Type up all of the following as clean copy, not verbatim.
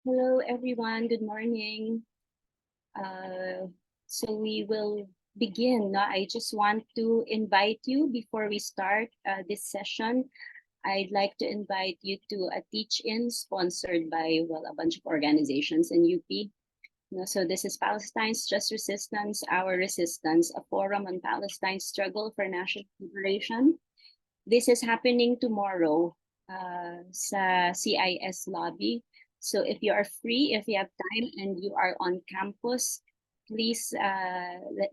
Hello, everyone. Good morning. So we will begin. No? I just want to invite you before we start this session. I'd like to invite you to a teach-in sponsored by, well, a bunch of organizations in UP. No, so this is Palestine's Just Resistance, Our Resistance, a forum on Palestine's struggle for national liberation. This is happening tomorrow sa CIS lobby. So if you are free, if you have time and you are on campus, please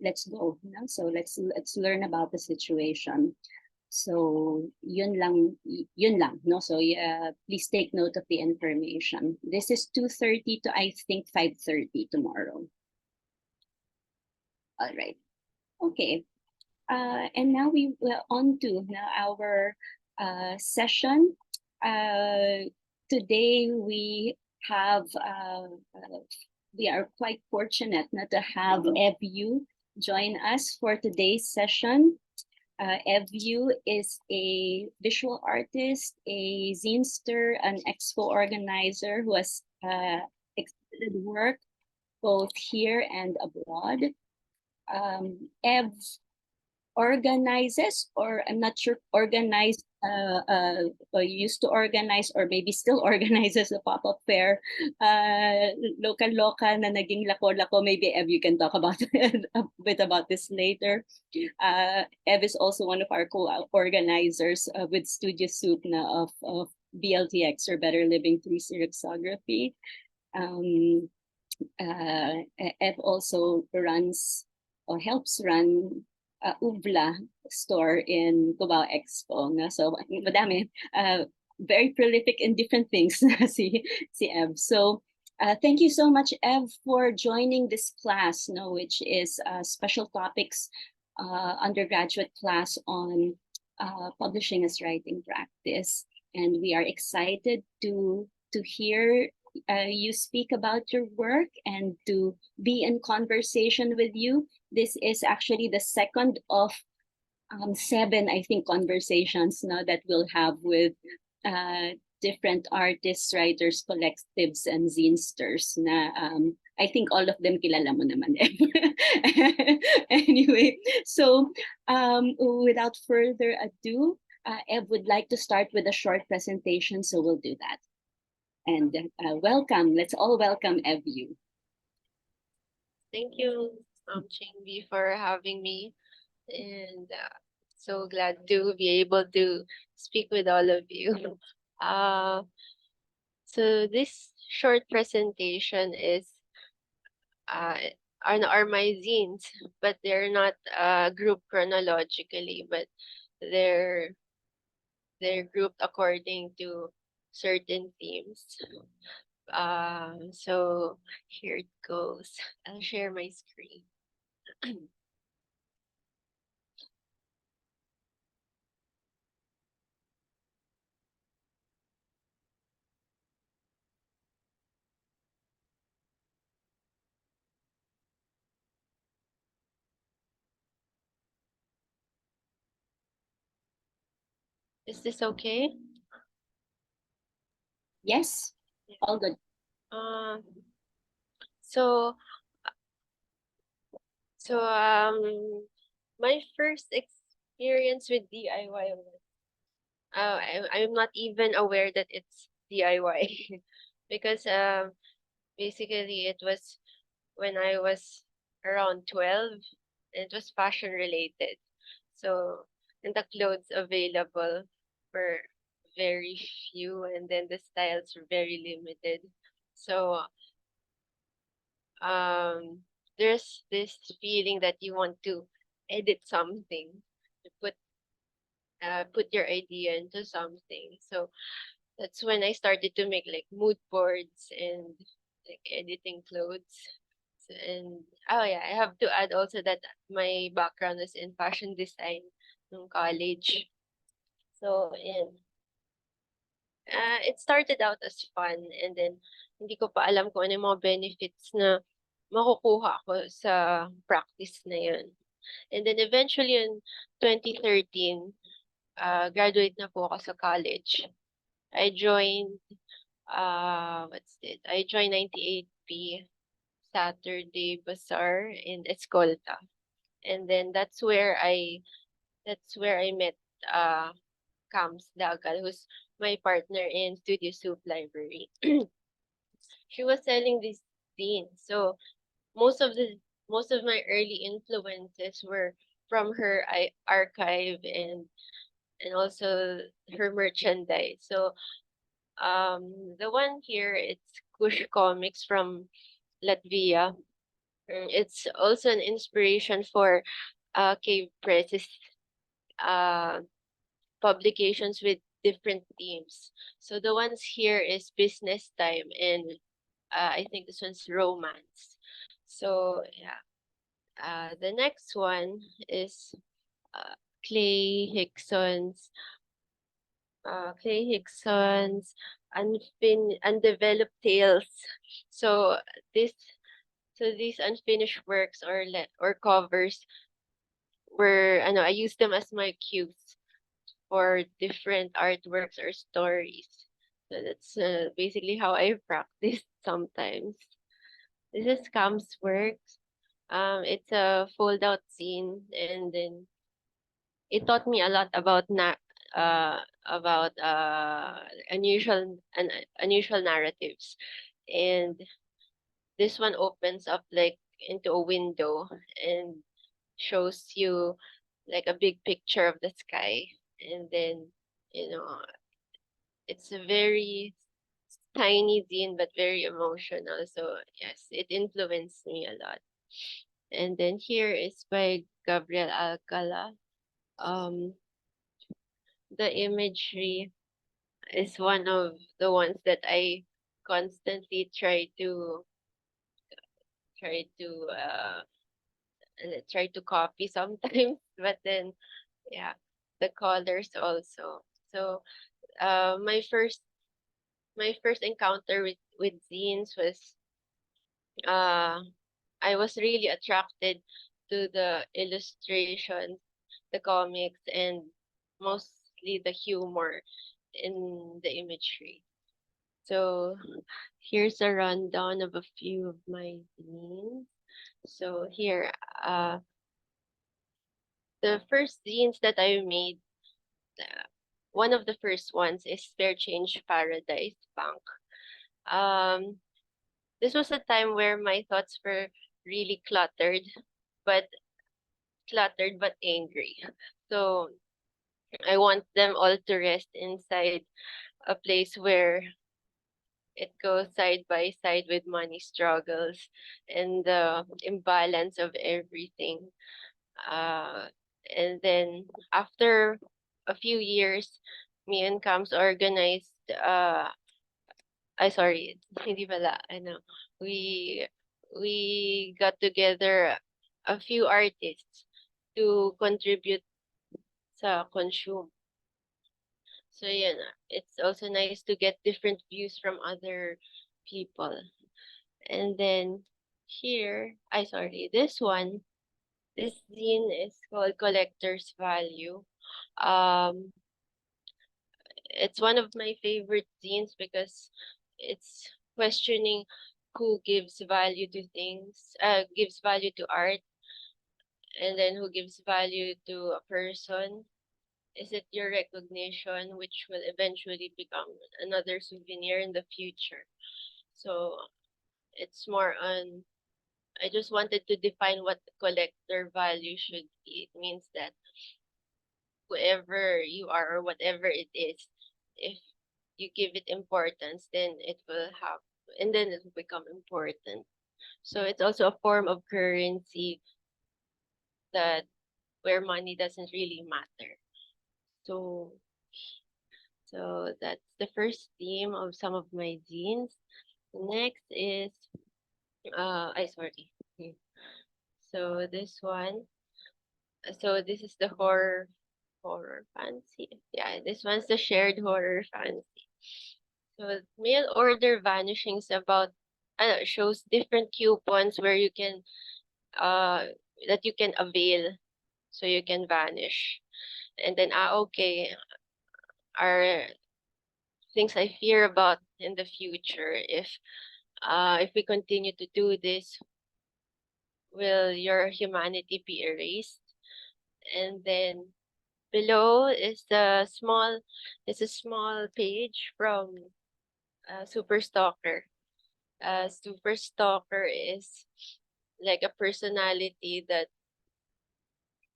let's go. You know? So let's learn about the situation. So yun lang, no? So please take note of the information. This is 2:30 to I think 5:30 tomorrow. All right. Okay. And now we will on to now our session. Today we are quite fortunate not to have Evu join us for today's session. Evu is a visual artist, a zinester, an expo organizer who has exhibited work both here and abroad. Ev organizes, or I'm not sure, organized, used to organize, or maybe still organizes a pop-up fair. Local-local na naging lako-lako. Maybe Ev, you can talk about a bit about this later. Ev is also one of our co-organizers with Studio Soup of BLTX, or Better Living Through Xerxography. Ev also runs or helps run Uvla store in Cubao Expo. No? So madami, very prolific in different things si Ev. So thank you so much, Ev, for joining this class, no, which is special topics undergraduate class on publishing as writing practice. And we are excited to hear you speak about your work and to be in conversation with you. This is actually the second of 7, I think, conversations now that we'll have with different artists, writers, collectives, and zinesters. Na, I think all of them kilala mo naman. Anyway, so without further ado, Ev would like to start with a short presentation, so we'll do that. And welcome. Let's all welcome Evu. Thank you, Chingbee, for having me. And so glad to be able to speak with all of you. So this short presentation is are my zines, but they're not grouped chronologically, but they're grouped according to certain themes. So here it goes. I'll share my screen. Is this okay? Yes, all good. Uh, so my first experience with DIY was I'm not even aware that it's DIY because basically it was when I was around 12. It was fashion related. So, and the clothes available were very few, and then the styles were very limited. So, um, there's this feeling that you want to edit something, to put your idea into something. So that's when I started to make like mood boards and like editing clothes. And oh yeah, I have to add also that my background is in fashion design in college. So it started out as fun, and then hindi ko pa alam kung ano yung mga benefits na makukuha ko sa practice na yun. And then eventually in 2013, graduate na po ako sa college. I joined what's this? I joined 98P Saturday Bazaar in Escolta. And then that's where I met uh Cams Dagal, who's my partner in Studio Soup Library. She was selling this zine. So most of the most of my early influences were from her archive and also her merchandise. So the one here, it's Kush Comics from Latvia. It's also an inspiration for Cave Press's uh publications with different themes. So the ones here is business time and I think this one's romance. So yeah, the next one is uh, Clay Hickson's undeveloped tales. So this these unfinished works or covers were I used them as my cues for different artworks or stories. So that's basically how I practice sometimes. This is Cam's works. It's a fold out scene, and then it taught me a lot about unusual narratives. And this one opens up like into a window and shows you like a big picture of the sky, and then you know it's a very tiny zine but very emotional. So yes, it influenced me a lot. And then here is by Gabriel Alcala. Um, the imagery is one of the ones that I constantly try to try to copy sometimes, but then yeah, the colors also. So my first encounter with zines was uh I was really attracted to the illustrations, the comics, and mostly the humor in the imagery. So here's a rundown of a few of my zines. So here, the first zines that I made, uh, one of the first ones is Fair Change Paradise Punk. Um, this was a time where my thoughts were really but cluttered but angry. So I want them all to rest inside a place where it goes side by side with money struggles and the imbalance of everything. Uh, and then after a few years, me and Cams organized, I sorry, hindi pala, I know, we, we got together a few artists to contribute sa consume. So yeah, it's also nice to get different views from other people. And then here, this zine is called Collector's Value. Um, it's one of my favorite zines because it's questioning who gives value to art, and then who gives value to a person. Is it your recognition, which will eventually become another souvenir in the future? So it's more on, I just wanted to define what collector value should be. It means that whoever you are or whatever it is, if you give it importance, then it will become important. So it's also a form of currency that where money doesn't really matter. So that's the first theme of some of my zines. Next is I sorry. Hmm. So this one, so this is the horror fancy. Yeah, this one's the shared horror fancy. So mail order vanishings about shows different coupons where you can uh that you can avail so you can vanish. And then okay, our things I fear about in the future. If we continue to do this, will your humanity be erased? And then below is a small page from Super Stalker. Super Stalker is like a personality that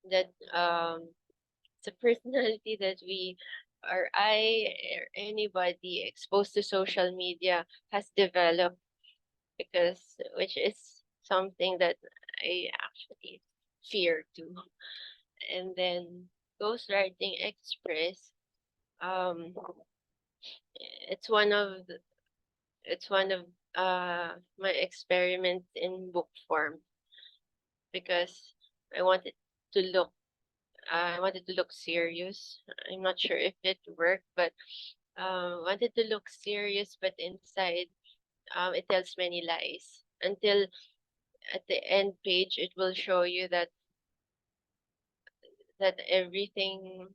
it's a personality that we or I or anybody exposed to social media has developed, because which is something that I actually fear too. And then Ghostwriting Express, um, it's one of it's one of my experiments in book form, because I wanted to look I wanted to look serious. I'm not sure if it worked, but wanted to look serious, but inside it tells many lies until at the end page it will show you that everything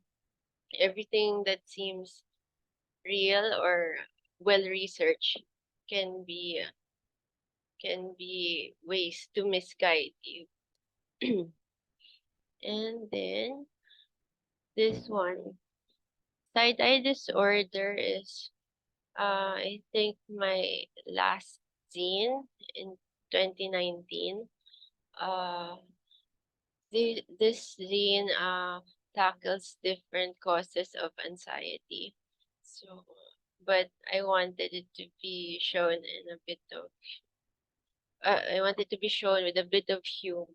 that seems real or well researched can be can be ways to misguide you. And then this one, side eye disorder, is I think my last zine in 2019. Uh, this zine tackles different causes of anxiety. So, but I wanted it to be shown in a bit of I wanted to be shown with a bit of humor.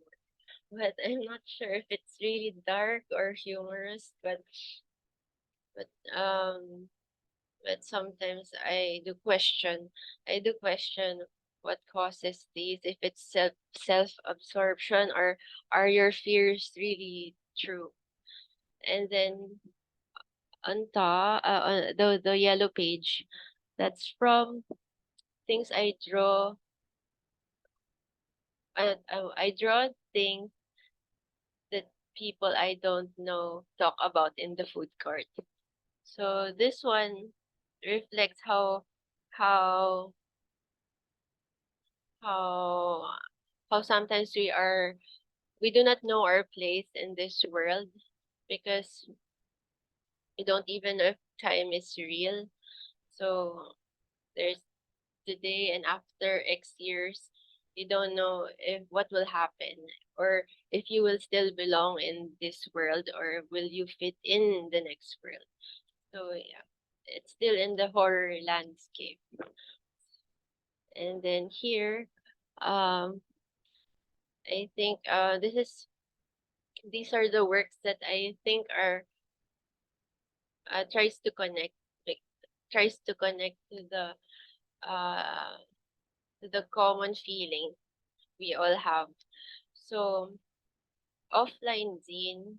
But I'm not sure if it's really dark or humorous. But but sometimes I do question what causes these, if it's self absorption, or are your fears really true. And then on top, the yellow page, that's from things I draw. I draw things that people I don't know talk about in the food court. So this one reflects how how how sometimes we do not know our place in this world, because we don't even know if time is real. So there's today and after X years, you don't know if what will happen, or if you will still belong in this world, or will you fit in the next world. So yeah, it's still in the horror landscape. And then here, um, I think these are the works that I think are tries to connect, like, tries uh to the common feeling we all have. So offline zine,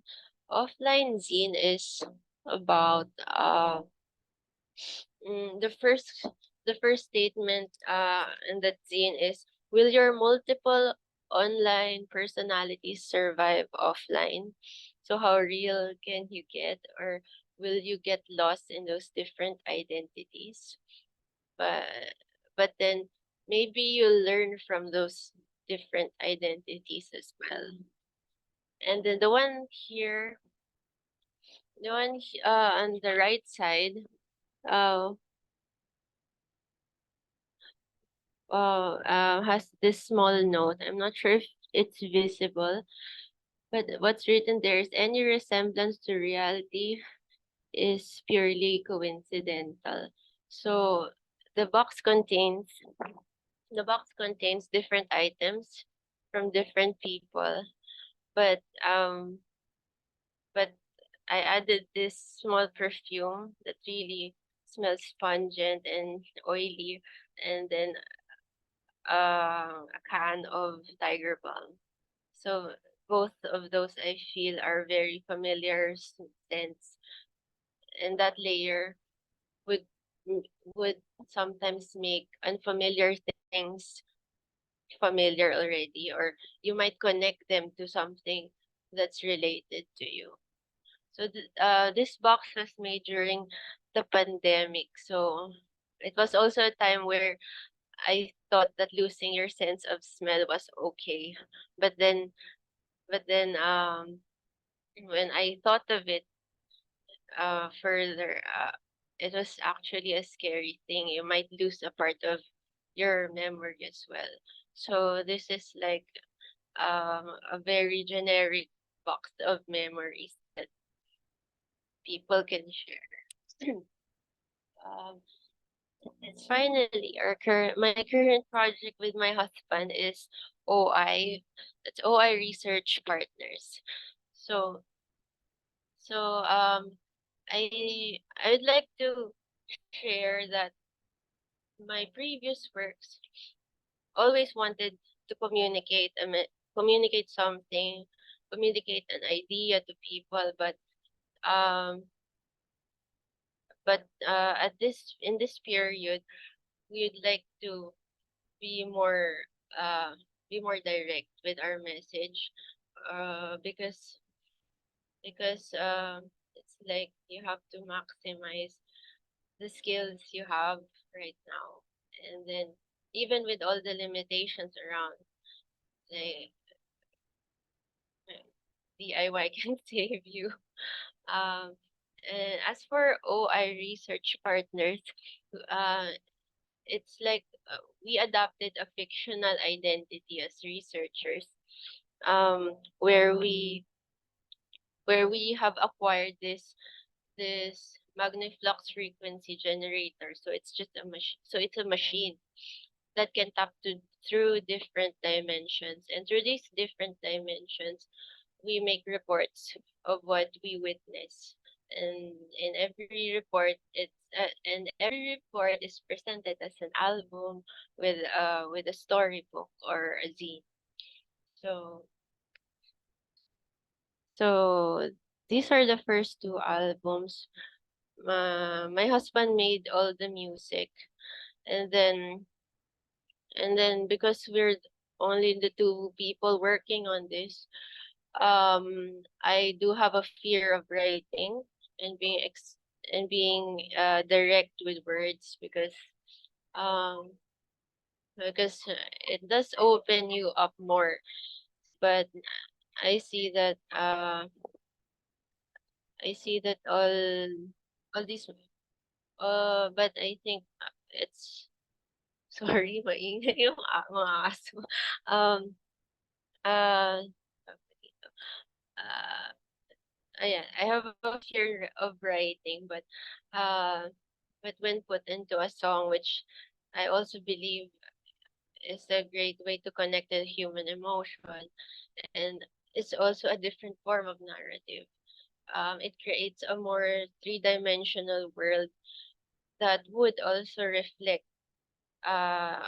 offline zine is about the first statement in that zine is, will your multiple online personalities survive offline? So how real can you get, or will you get lost in those different identities? But but then maybe you'll learn from those different identities as well. And then the one on the right side, uh, has this small note. I'm not sure if it's visible, but what's written there is, any resemblance to reality is purely coincidental. So the box contains the box contains different items from different people, but but I added this small perfume that really smells pungent and oily, and then a can of Tiger Balm. So both of those I feel are very familiar scents, and that layer would would sometimes make unfamiliar things familiar already, or you might connect them to something that's related to you. So this box was made during the pandemic. So it was also a time where I thought that losing your sense of smell was okay. But then but then when I thought of it further, it was actually a scary thing. You might lose a part of your memory as well. So this is like a very generic box of memories that people can share. um, and finally, my current project with my husband is OI. That's OI Research Partners. So so I would like to share that my previous works always wanted to communicate something, communicate an idea to people, um but at this in this period we'd like to be more uh be more direct with our message, because it's like you have to maximize the skills you have right now, and then even with all the limitations around, like DIY can save you. um and as for OI Research Partners, uh it's like we adopted a fictional identity as researchers, where we have acquired this magniflux frequency generator. So it's just a machine. So it's a machine that can tap to through different dimensions, and through these different dimensions, we make reports of what we witness. And in every report, every report is presented as an album with a storybook or a zine. So so these are the first two albums. My husband made all the music, and then because we're only the two people working on this, I do have a fear of writing and being direct with words, um because it does open you up more. But I see that all these but I think it's sorry, maingay yung mga aso. Um, uh, uh, Ayan, I have a fear of writing, uh, but when put into a song, which I also believe is a great way to connect the human emotion, and it's also a different form of narrative. It creates a more three-dimensional world that would also reflect uh,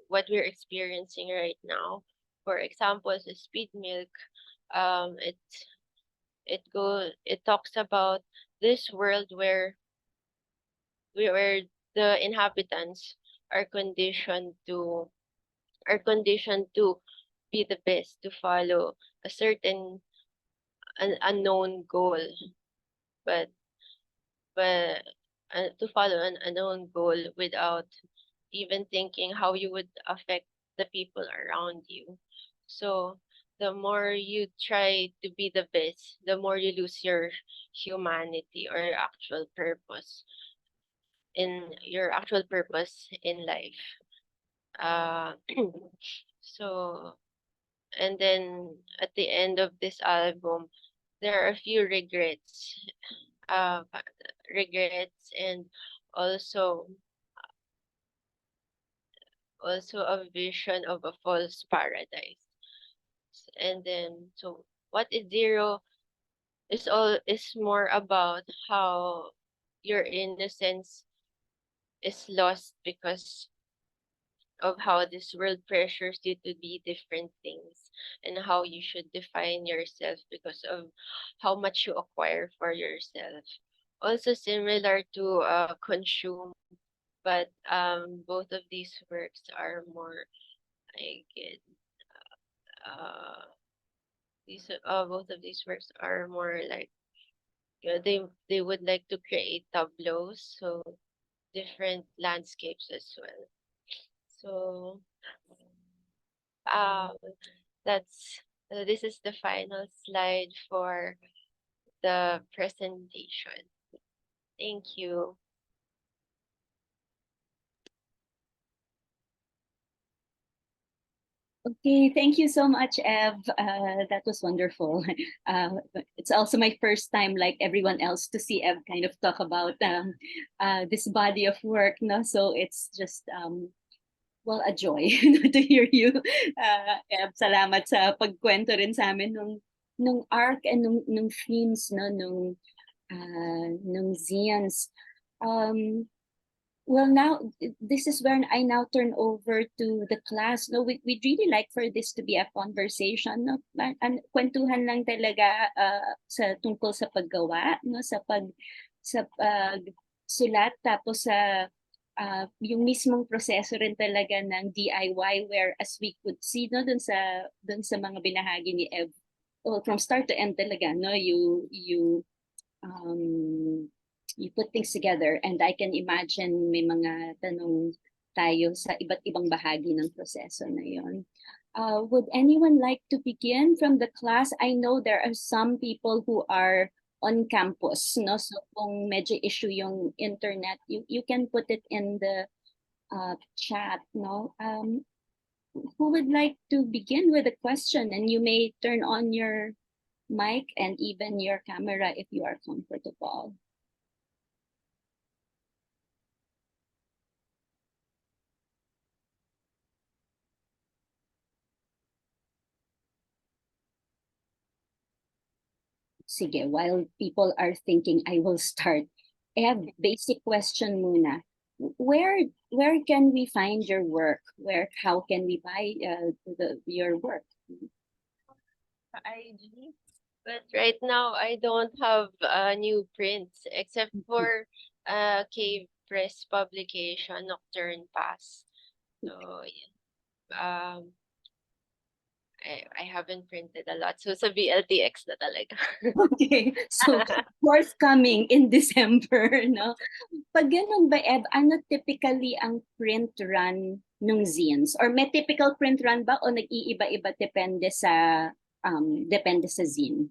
what we're experiencing right now. For example, the Speed Milk, um, it it talks about this world where the inhabitants are conditioned to be the best, to follow a certain an unknown goal, but to follow an unknown goal without even thinking how you would affect the people around you. So the more you try to be the best, the more you lose your humanity or your actual purpose in life. Uh, so and then at the end of this album, there are a few uh, regrets, and also a vision of a false paradise. And then so what is zero is more about how your innocence is lost because of how this world pressures you to be different things, and how you should define yourself because of how much you acquire for yourself. Also similar to consume, but both of these works are more, I get uh both of these works are more like they would like to create tableaus, so different landscapes as well. So um that's this is the final slide for the presentation. Thank you. Okay, thank you so much, Ev. That was wonderful. It's also my first time, like everyone else, to see Ev kind of talk about this body of work. No, so it's just well a joy to hear you, Ev. Salamat sa pagkwento rin sa amin nung arc and nung themes, no, nung zines. Um, well, now this is where I now turn over to the class. No, we'd really like for this to be a conversation. No, kwentuhan lang talaga sa tungkol sa paggawa, no, sa pag sulat tapos sa yung mismong proseso rin talaga ng DIY, where as we could see no dun sa mga binahagi ni Ev, well, from start to end talaga, no, um, you put things together, and I can imagine may mga tanong tayo sa iba't ibang bahagi ng proseso na yon. Would anyone like to begin from the class? I know there are some people who are on campus, no? So kung medyo issue yung internet, you can put it in the chat, no? Who would like to begin with a question? And you may turn on your mic and even your camera if you are comfortable. Sige, while people are thinking, I will start. Basic question muna. Where can we find your work? How can we buy your work? IG. But right now I don't have new prints except for Cave Press publication Nocturne Pass. So I haven't printed a lot. So sa BLTX na talaga. Okay, so forthcoming in December, no? Pag ganun ba, Ev, ano typically ang print run ng zines? Or may typical print run ba o nag-iiba-iba depende sa zine?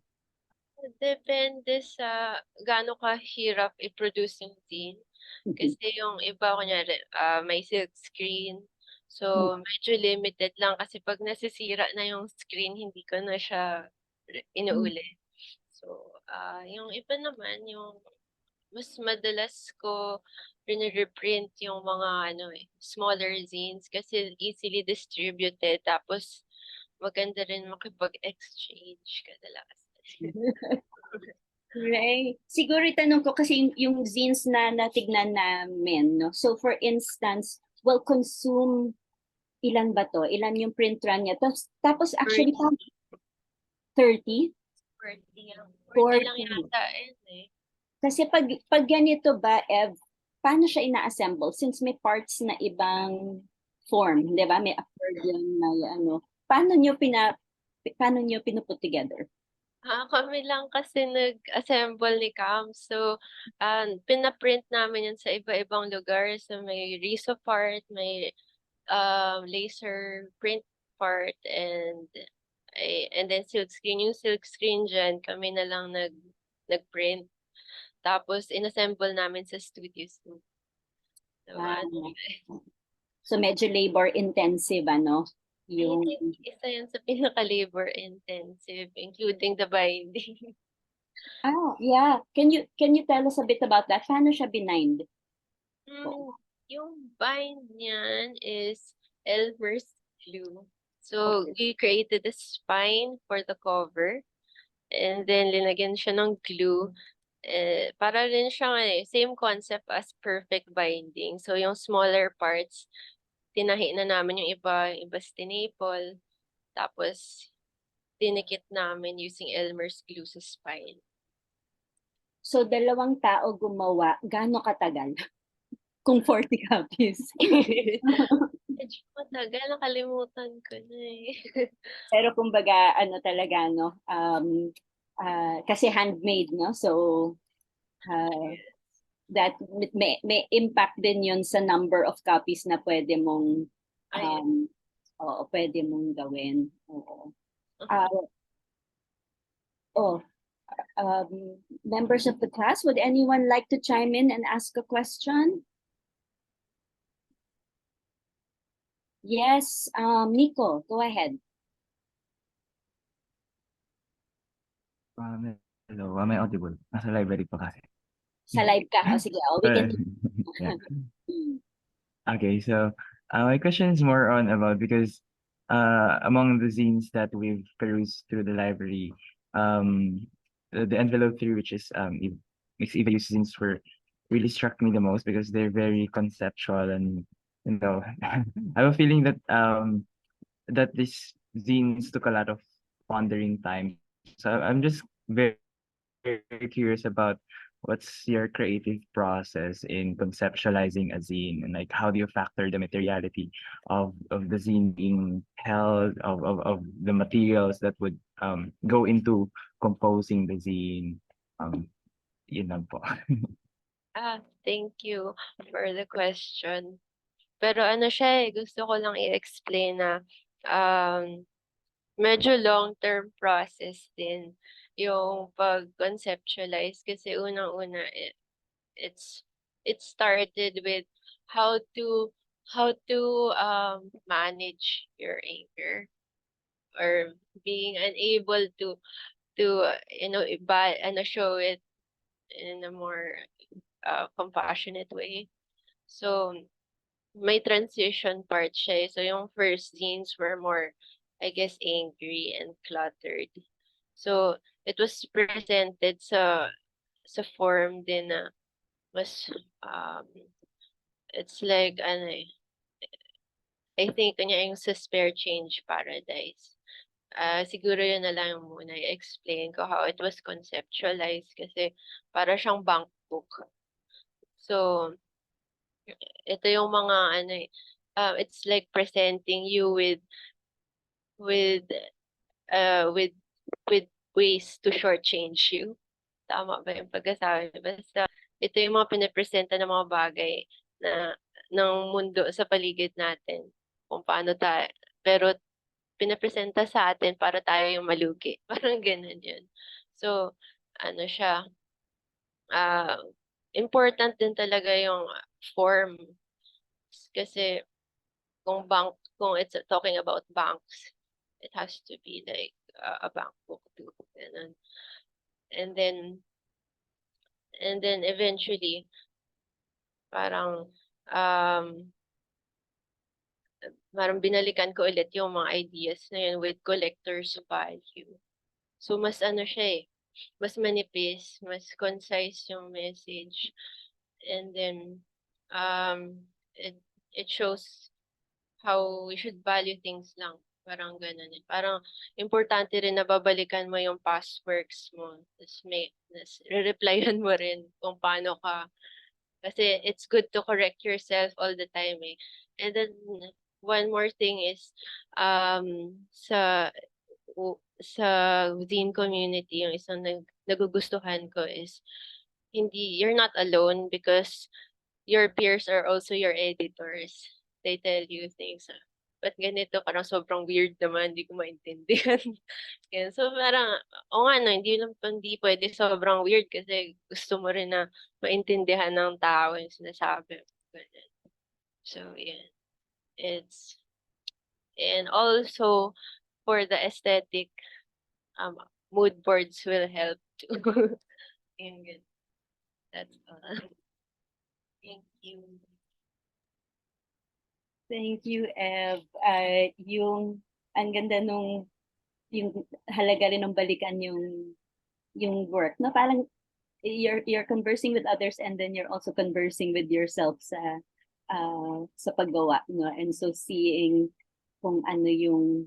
Depende sa gaano kahirap i-produce yung zine. Kasi yung iba kunyari may silk screen. So medyo limited lang kasi pag nasisira na yung screen, hindi ko na siya inuulit. So yung iba naman yung mas madalas ko reprint yung mga smaller zines kasi easily distributed tapos maganda rin makipag-exchange kadalasan. Right. Siguro itanong ko kasi yung zines na natignan namin, no? So for instance, well, consume ilan ba to? Ilan yung print run niya? Tapos actually 30? 40 lang yata eh. Kasi pag ganito ba, Ev, paano siya ina-assemble? Since may parts na ibang form, di ba? May accordion, may ano. Paano nyo pinuput together? Kami lang kasi nag-assemble ni Cam. So, pinaprint namin yan sa iba-ibang lugar. So, may Riso part, may laser print part, and then silk screen. Yung silk screen dyan, kami na lang nag-print. Tapos, inassemble namin sa studio. So, so medyo labor intensive, ano? I think isa yan sa pinaka-labor intensive, including the binding. Yeah. Can you tell us a bit about that? Paano siya binind? Yung bind niyan is Elmer's glue. So, we created a spine for the cover. And then, linagyan siya ng glue. Para rin siya same concept as perfect binding. So, yung smaller parts, tinahi na namin yung iba staple. Tapos, dinikit namin using Elmer's glue sa spine. So, 2 tao gumawa, gaano katagal? Kung 40 copies. Medyo matagal, nakalimutan ko na eh. Pero kumbaga, ano talaga, no? kasi handmade, no? So that may impact din yun sa number of copies na pwede mong Ayun. oo, pwede mong gawin. Oo. Mhm. Oh, members of the class, would anyone like to chime in and ask a question? Yes, Nico, go ahead. Hello, am I audible? Nasa library pa kasi. Sa live ka. O sige, we can. Yeah. Okay, so my question is more on about because among the zines that we've perused through the library, the envelope through which is mixed Eva use zines were really struck me the most because they're very conceptual and I have a feeling that that these zines took a lot of pondering time. So I'm just very curious about what's your creative process in conceptualizing a zine and like how do you factor the materiality of the zine being held of the materials that would go into composing the zine. Yun lang po. Thank you for the question. Pero ano siya gusto ko lang i-explain na um, medyo long-term process din yung pag-conceptualize kasi unang-una it started with how to manage your anger or being unable to show it in a more compassionate way. So may transition part siya. So yung first scenes were more, I guess, angry and cluttered. So it was presented sa form din na mas it's like I think kanya yung sa Spare Change Paradise. Siguro yun na lang yung muna i-explain ko how it was conceptualized kasi para siyang bank book. So ito yung mga it's like presenting you with with ways to shortchange you. Tama ba yung pagkasabi? Basta ito yung mga pinapresenta ng mga bagay na ng mundo sa paligid natin kung paano tayo pero pinapresenta sa atin para tayo yung malugi. Parang ganun yun. So, ano siya, important din talaga yung form. Kasi kung it's talking about banks, it has to be like a bank book too. Ganun. And then, eventually, parang, parang binalikan ko ulit yung mga ideas na yun with collector's value. So, mas ano siya mas manipis, mas concise yung message. And then, it shows how we should value things lang. Parang ganun Parang importante rin na babalikan mo yung past works mo. Tapos re-replyan mo rin kung paano ka. Kasi it's good to correct yourself all the time And then, one more thing is, sa zine community, yung isang nagugustuhan ko is, you're not alone because your peers are also your editors. They tell you things. Ba't ganito? Parang sobrang weird naman, hindi ko maintindihan. Yan. So parang, nga no, hindi pwede sobrang weird kasi gusto mo rin na maintindihan ng tao yung sinasabi. Ganun. So yeah, and also for the aesthetic, mood boards will help too. Yun, good. That's all. Thank you. Thank you, Ev. Ang ganda yung halaga rin ng balikan yung work. No, parang you're conversing with others and then you're also conversing with yourself sa paggawa, no? And so seeing kung ano yung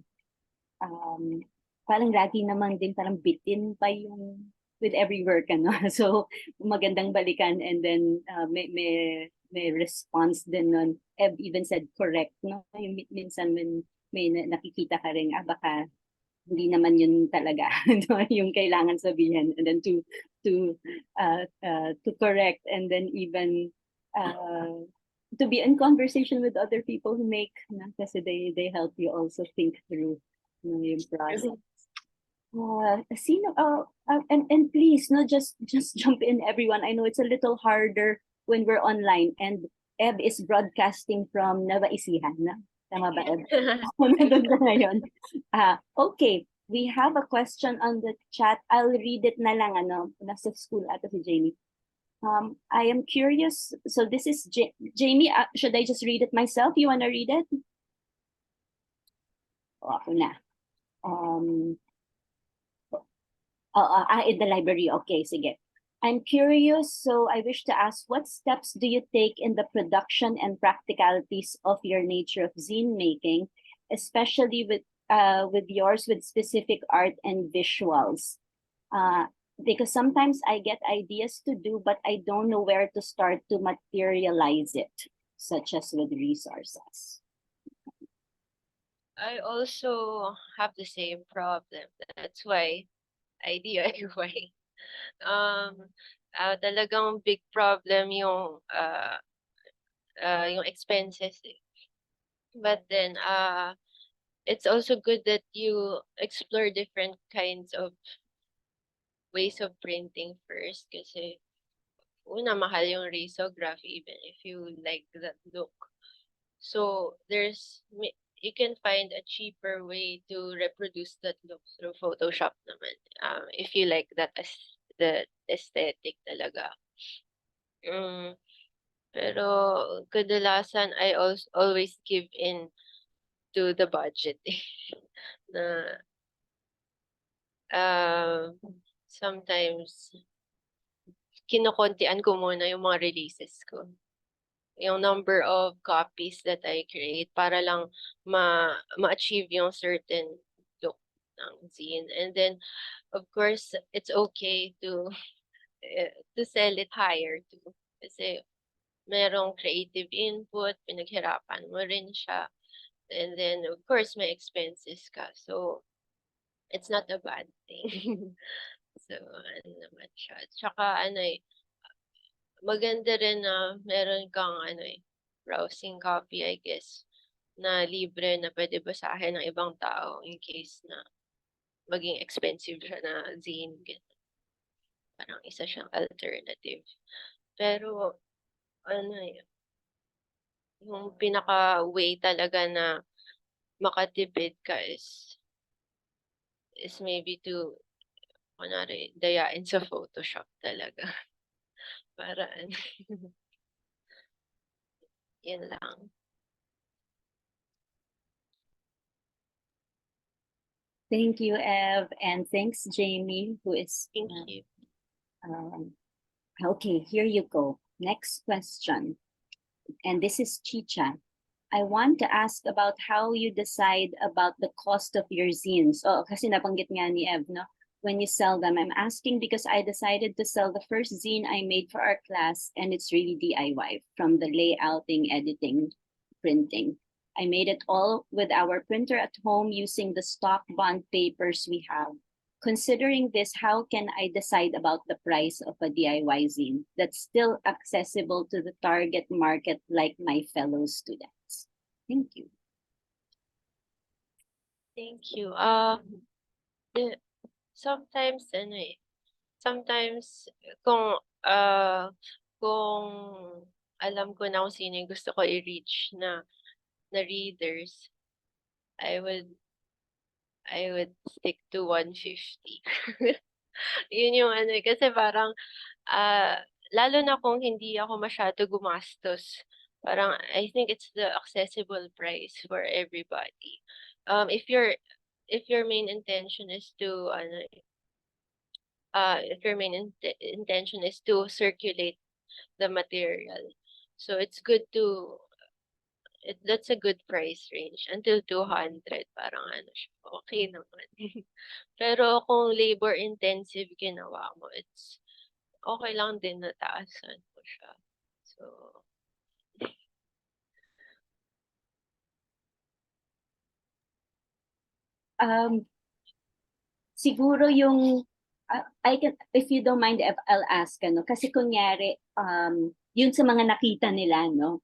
parang lagi naman din parang bitin pa yung with every work, ano. So magandang balikan and then may response din nun. Ev even said correct, no? Yung minsan when may nakikita ka rin, baka hindi naman yun talaga no, yung kailangan sabihin, and then to correct, and then even to be in conversation with other people who make na, kasi they help you also think through yung process. And please, no, just jump in, everyone. I know it's a little harder when we're online, and Eb is broadcasting from Nueva Ecija, na? Tama ba, Eb? Nandun ka ngayon. Okay, we have a question on the chat. I'll read it na lang, ano, nasa school ata si Jamie. I am curious. So this is Jamie. Should I just read it myself? You wanna read it? O, ako na. In the library. Okay, sige. I'm curious, so I wish to ask, what steps do you take in the production and practicalities of your nature of zine making, especially with yours with specific art and visuals? Because sometimes I get ideas to do, but I don't know where to start to materialize it, such as with resources. I also have the same problem. That's why I DIY. Talagang big problem yung expenses eh. But then it's also good that you explore different kinds of ways of printing first kasi una mahal yung risograph even if you like that look. So you can find a cheaper way to reproduce that look through Photoshop naman. If you like that as the aesthetic talaga. Pero kadalasan I always give in to the budget na sometimes kinokontian ko muna yung mga releases ko. Yung number of copies that I create para lang ma-achieve yung certain look ng zine. And then, of course, it's okay to sell it higher too. Kasi merong creative input, pinaghirapan mo rin siya. And then, of course, may expenses ka. So, it's not a bad thing. So, ano naman siya. Tsaka, maganda rin na meron kang, browsing copy, I guess, na libre na pwede basahin ng ibang tao in case na maging expensive siya na zine. Ganun. Parang isa siyang alternative. Pero, yung pinaka-way talaga na makatipid ka is maybe to, kunwari, dayain sa Photoshop talaga. Para, yun lang. Thank you, Ev, and thanks, Jamie, who is. Thank you. Okay, here you go. Next question. And this is Chicha. I want to ask about how you decide about the cost of your zines. Oh, kasi nabanggit nga ni Ev, no? When you sell them. I'm asking because I decided to sell the first zine I made for our class, and it's really DIY, from the layouting, editing, printing. I made it all with our printer at home using the stock bond papers we have. Considering this, how can I decide about the price of a DIY zine that's still accessible to the target market like my fellow students? Thank you. Thank you. Sometimes, sometimes kung alam ko na kung sino yung gusto ko i-reach na readers, I would stick to 150. Yun yung kasi parang lalo na kung hindi ako masyado gumastos. Parang I think it's the accessible price for everybody. If your main intention is to intention is to circulate the material. So it's good that's a good price range. Until 200, parang siya, okay naman. Pero kung labor intensive ginawa mo, it's okay lang din na taasan mo siya. So, siguro yung I can, if you don't mind, I'll ask, ano, kasi kunyari, yun sa mga nakita nila, no?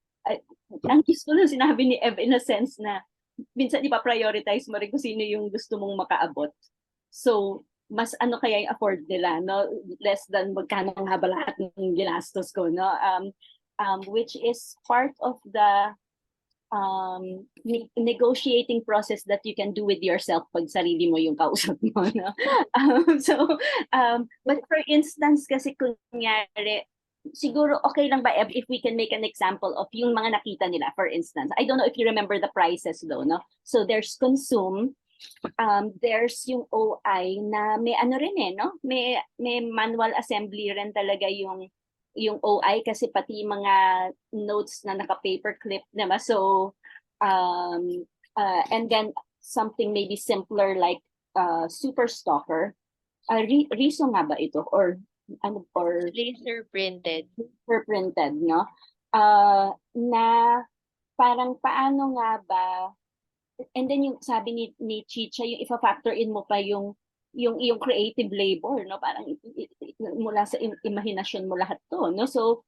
Ang gusto lang sinabi ni Ev in a sense na minsan ipa-prioritize mo rin kung sino yung gusto mong makaabot. So, mas ano kaya yung afford nila, no? Less than magkano nga ba lahat ng ginastos ko, no? Which is part of the negotiating process that you can do with yourself pag sarili mo yung kausap mo. No? But for instance, kasi kunyari, siguro okay lang ba if we can make an example of yung mga nakita nila, for instance. I don't know if you remember the prices though, no? So there's consume, there's yung OI na may ano rin no? May manual assembly rin talaga yung OI kasi pati mga notes na naka-paperclip, diba? So, and then something maybe simpler like Super Stalker. Riso nga ba ito? Or ano, or Laser printed. super printed, no? Na parang paano nga ba, and then yung sabi ni Chicha, yung ifa-factor in mo pa yung creative labor, no? Parang mula sa imahinasyon mo lahat to, no? So,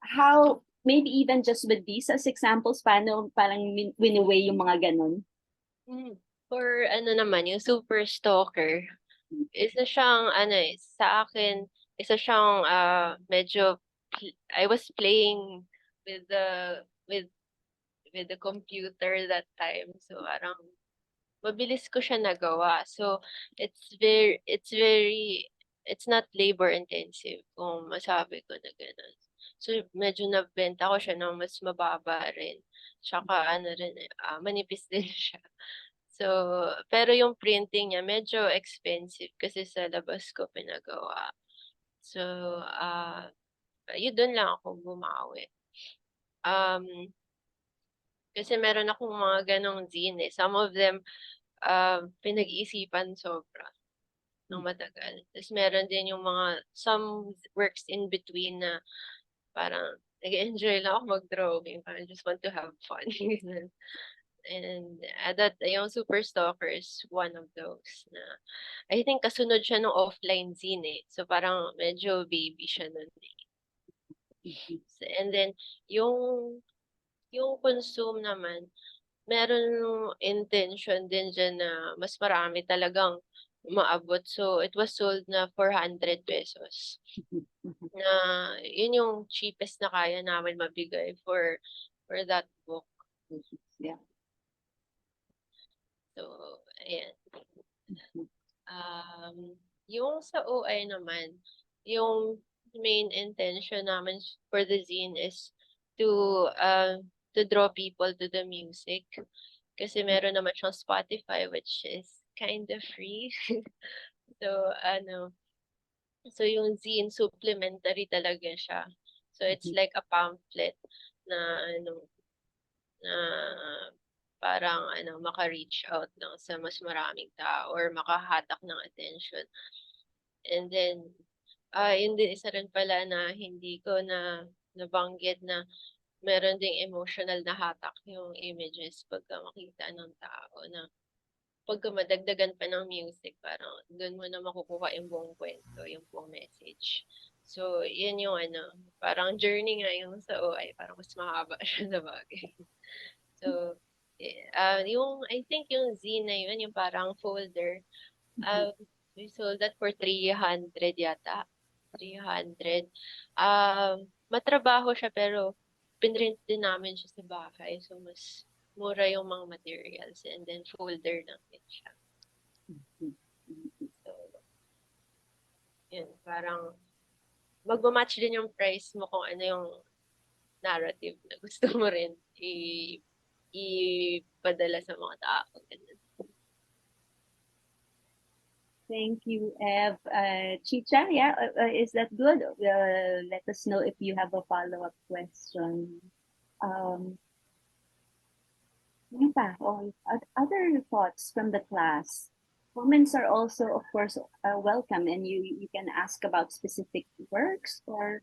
how, maybe even just with these as examples, paano parang win-away yung mga ganun? For ano naman, yung Super Stalker, isa siyang ano sa akin, isa siyang medyo I was playing with the with the computer that time. So parang mabilis ko siya nagawa. So it's not labor intensive kung masabi ko na gano'n. So medyo nabenta ko siya ng mas mababa rin. Tsaka ano rin manipis din siya. So, pero yung printing niya medyo expensive kasi sa labas ko pinagawa. So, yun dun lang ako bumawi. Kasi meron akong mga ganong zine. Some of them, pinag-iisipan sobra ng matagal. Tapos meron din yung mga, some works in between na parang nag-enjoy lang ako mag-drawing. I just want to have fun. And yung Super Stalker is one of those na, I think kasunod siya ng offline zine. So parang medyo baby siya nun. And then, yung consume naman, meron intention din dyan na mas marami talagang maabot. So, it was sold na 400 pesos. Na yun yung cheapest na kaya namin mabigay for that book. Yeah. So, ayan. Yung sa OI naman, yung main intention namin for the zine is to draw people to the music. Kasi meron naman siyang Spotify which is kind of free. So, so yung zine supplementary talaga siya. So it's like a pamphlet na na parang maka-reach out lang sa mas maraming tao or makahatak ng attention. And then, yun din isa rin pala na hindi ko na nabanggit na meron ding emotional na hatak yung images pagka makita ng tao na pagka madagdagan pa ng music, parang doon mo na makukuha yung buong kwento, yung buong message. So, yun yung parang journey nga yung sa OI, parang mas mahaba siya na bagay. So, yung, I think yung zine na yun, yung parang folder, we sold that for 300 yata. 300. Matrabaho siya pero pinrint din namin siya sa bahay. So, mas mura yung mga materials and then folder lang din siya. So, yun, parang magmamatch din yung price mo kung ano yung narrative na gusto mo rin ipadala sa mga tao. Thank you, Ev. Chicha, yeah, is that good? Let us know if you have a follow-up question. Other thoughts from the class? Comments are also, of course, welcome, and you can ask about specific works or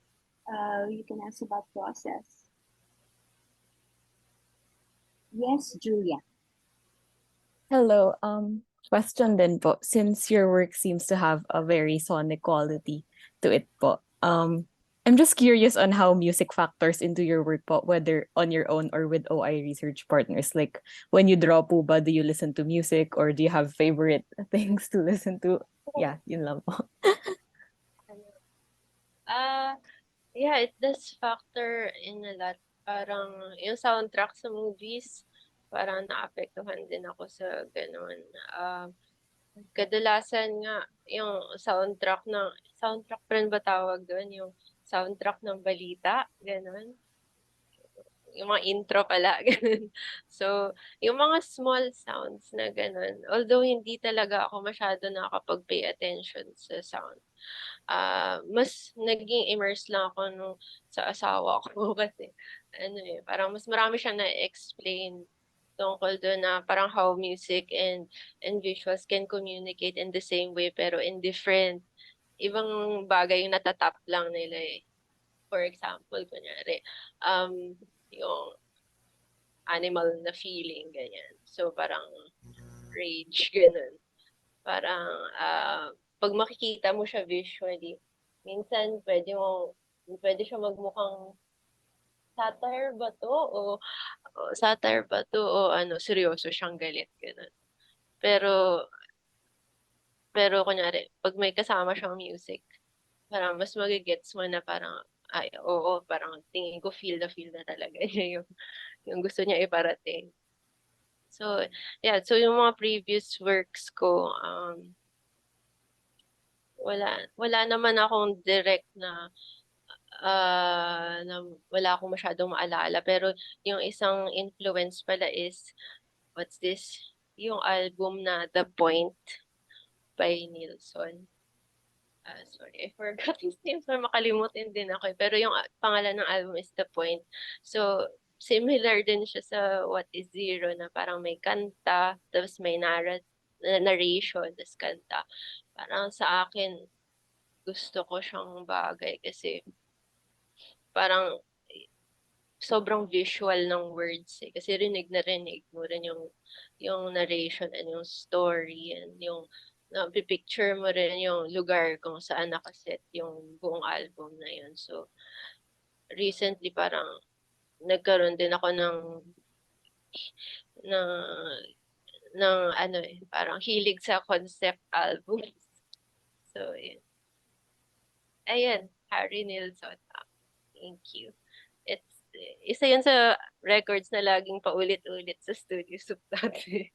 you can ask about process. Yes, Julia. Hello. question din po, since your work seems to have a very sonic quality to it po, I'm just curious on how music factors into your work po, whether on your own or with OI research partners. Like, when you draw po ba, do you listen to music or do you have favorite things to listen to? Yeah, yun lang po. Ano, ah, yeah, it does factor in a lot. Parang yung soundtrack sa movies, parang naapektuhan din ako sa gano'n. Kadalasan nga yung soundtrack pa rin ba tawag do'n, yung soundtrack ng balita, gano'n. Yung mga intro pala, gano'n. So, yung mga small sounds na gano'n, although hindi talaga ako masyado nakakapag-pay attention sa sound, mas naging immerse lang ako nung sa asawa ko kasi ano, parang mas marami siyang na-explain tungkol dun na parang how music and visuals can communicate in the same way pero in different ibang bagay yung natatap lang nila, eh. For example, kunyari, yung animal na feeling, ganyan. So, parang rage, gano'n. Parang, 'pag makikita mo siya visually, minsan puwede siya magmukhang satire ba 'to o satire ba 'to o ano, seryoso siyang galit, gano'n. Pero pero kunyari 'pag may kasama siyang music, parang mas mage-gets mo na parang, ay, oo, parang tingin ko feel na talaga niya yung gusto niya iparating. So, yeah, so yung mga previous works ko, wala naman akong direct na wala akong masyadong maalala. Pero yung isang influence pala is, what's this? Yung album na The Point by Nilsson. Sorry, I forgot his name. So makalimutin din ako, eh. Pero yung pangalan ng album is The Point. So, similar din siya sa What is Zero na parang may kanta, tapos may narration, tapos kanta. Parang sa akin, gusto ko siyang bagay kasi parang sobrang visual ng words, eh. Kasi rinig na rinig mo rin yung narration and yung story and yung napi-picture mo rin yung lugar kung saan nakaset yung buong album na yun. So, recently parang nagkaroon din ako ng ano, parang hilig sa concept albums. So, yun. Ayan, Harry Nilsson. Thank you. It's isa yun sa records na laging paulit-ulit sa studio soup dati.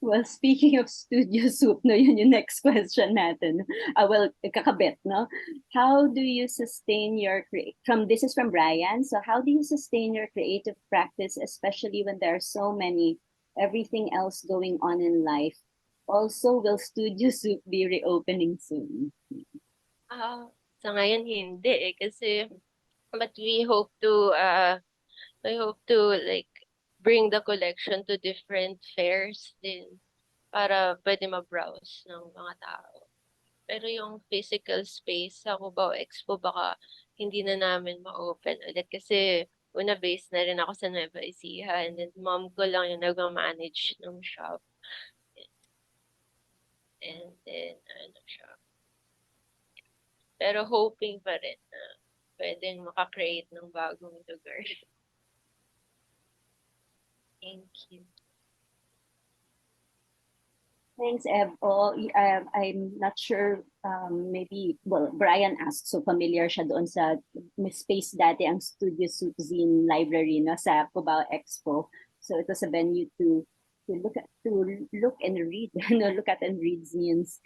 Well, speaking of studio soup, no, yun yung next question natin. Well, kakabit, no? How do you sustain your this is from Brian. So how do you sustain your creative practice, especially when there are so many everything else going on in life? Also, will Studio Soup be reopening soon? Sa ngayon hindi, eh, kasi but we hope to like bring the collection to different fairs din para pwede ma-browse ng mga tao. Pero yung physical space sa Cubao Expo baka hindi na namin ma-open ulit kasi una base na rin ako sa Nueva Ecija and then mom ko lang yung nag-manage ng shop. And then ano siya. Pero hoping pa rin na pwedeng maka-create ng bagong lugar. Thank you. Thanks, Ev. I'm not sure, maybe, well, Brian asked, so familiar siya doon sa space dati ang Studio Soup Zine Library, no, sa Cubao Expo. So it was a venue to look and read, no, look at and read zines.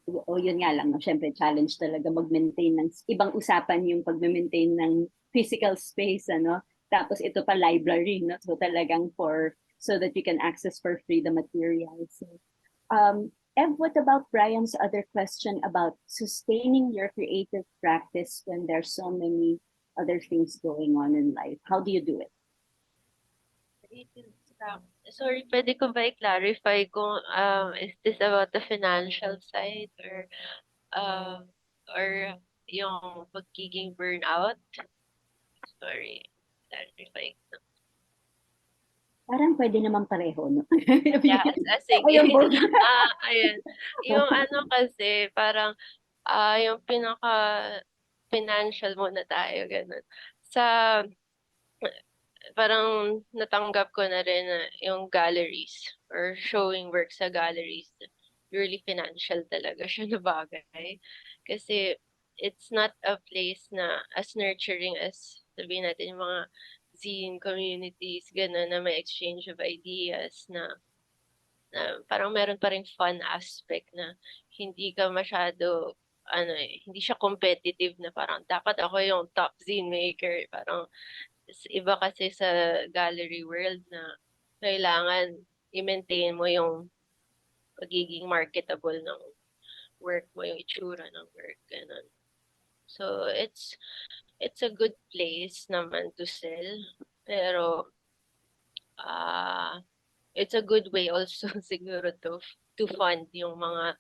O yun nga lang, no, syempre challenge talaga mag-maintain ng ibang usapan yung pag-maintain ng physical space, ano. Tapos ito pa library, no? So talagang so that you can access for free the materials. So, Ev, what about Brian's other question about sustaining your creative practice when there's so many other things going on in life? How do you do it? Sorry, pwede ko ba i-clarify kung is this about the financial side or yung pagiging burnout? Sorry. clarifying. Parang pwede naman pareho, no? Yes, sige. Ayun po. Ayan. Yung ano kasi, parang, yung pinaka-financial muna tayo, ganun. Sa, parang natanggap ko na rin na yung galleries or showing work sa galleries, purely financial talaga siya na bagay. Kasi it's not a place na as nurturing as sabihin natin yung mga zine communities, gano'n na may exchange of ideas na parang meron pa ring fun aspect na hindi ka masyado ano hindi siya competitive na parang dapat ako yung top zine maker. Parang iba kasi sa gallery world na kailangan i-maintain mo yung pagiging marketable ng work mo, yung itsura ng work, ganun. So, it's a good place naman to sell, pero it's a good way also siguro to fund yung mga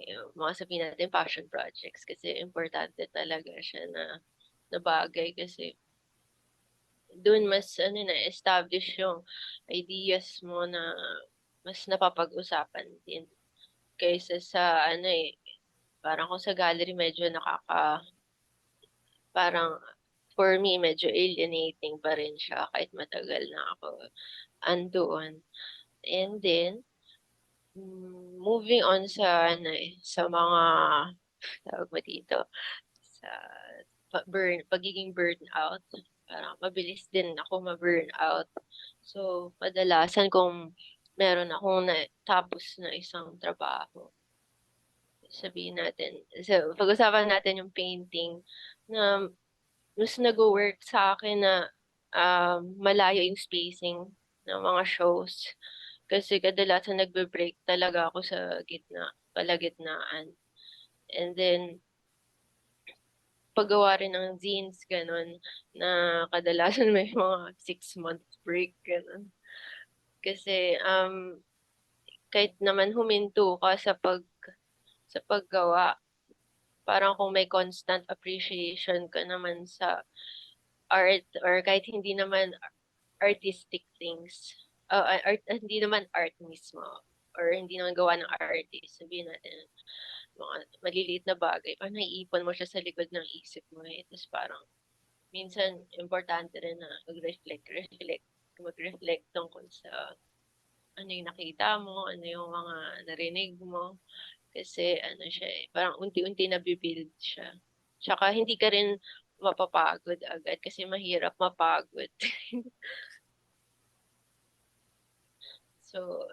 yung mga sabihin natin passion projects kasi importante talaga siya na bagay kasi doon mas na-establish yung ideas mo na mas napapag-usapan din kaysa sa parang kung sa gallery medyo parang for me medyo alienating pa rin siya kahit matagal na ako andoon. And then moving on sa mga tawag mo dito sa pagiging burnout. Parang mabilis din ako ma-burnout. So, kadalasan kung meron akong tapos na isang trabaho, sabihin natin, so, pag-usapan natin yung painting na mas nag-work sa akin na malayo yung spacing ng mga shows. Kasi kadalasan nagbe-break talaga ako sa palagitnaan. And then, paggawa rin ng zines, ganun, na kadalasan may mga 6 month break, ganun. Kasi, kahit naman huminto ka sa paggawa, parang kung may constant appreciation ka naman sa art or kahit hindi naman artistic things, hindi naman art mismo, or hindi naman gawa ng artist, sabihin natin, mga maliliit na bagay, parang naiipon mo siya sa likod ng isip mo eh. Tapos parang, minsan, importante rin na mag-reflect tungkol sa ano yung nakita mo, ano yung mga narinig mo. Kasi ano siya eh, parang unti-unti nabibuild siya. Tsaka hindi ka rin mapapagod agad kasi mahirap mapagod. So,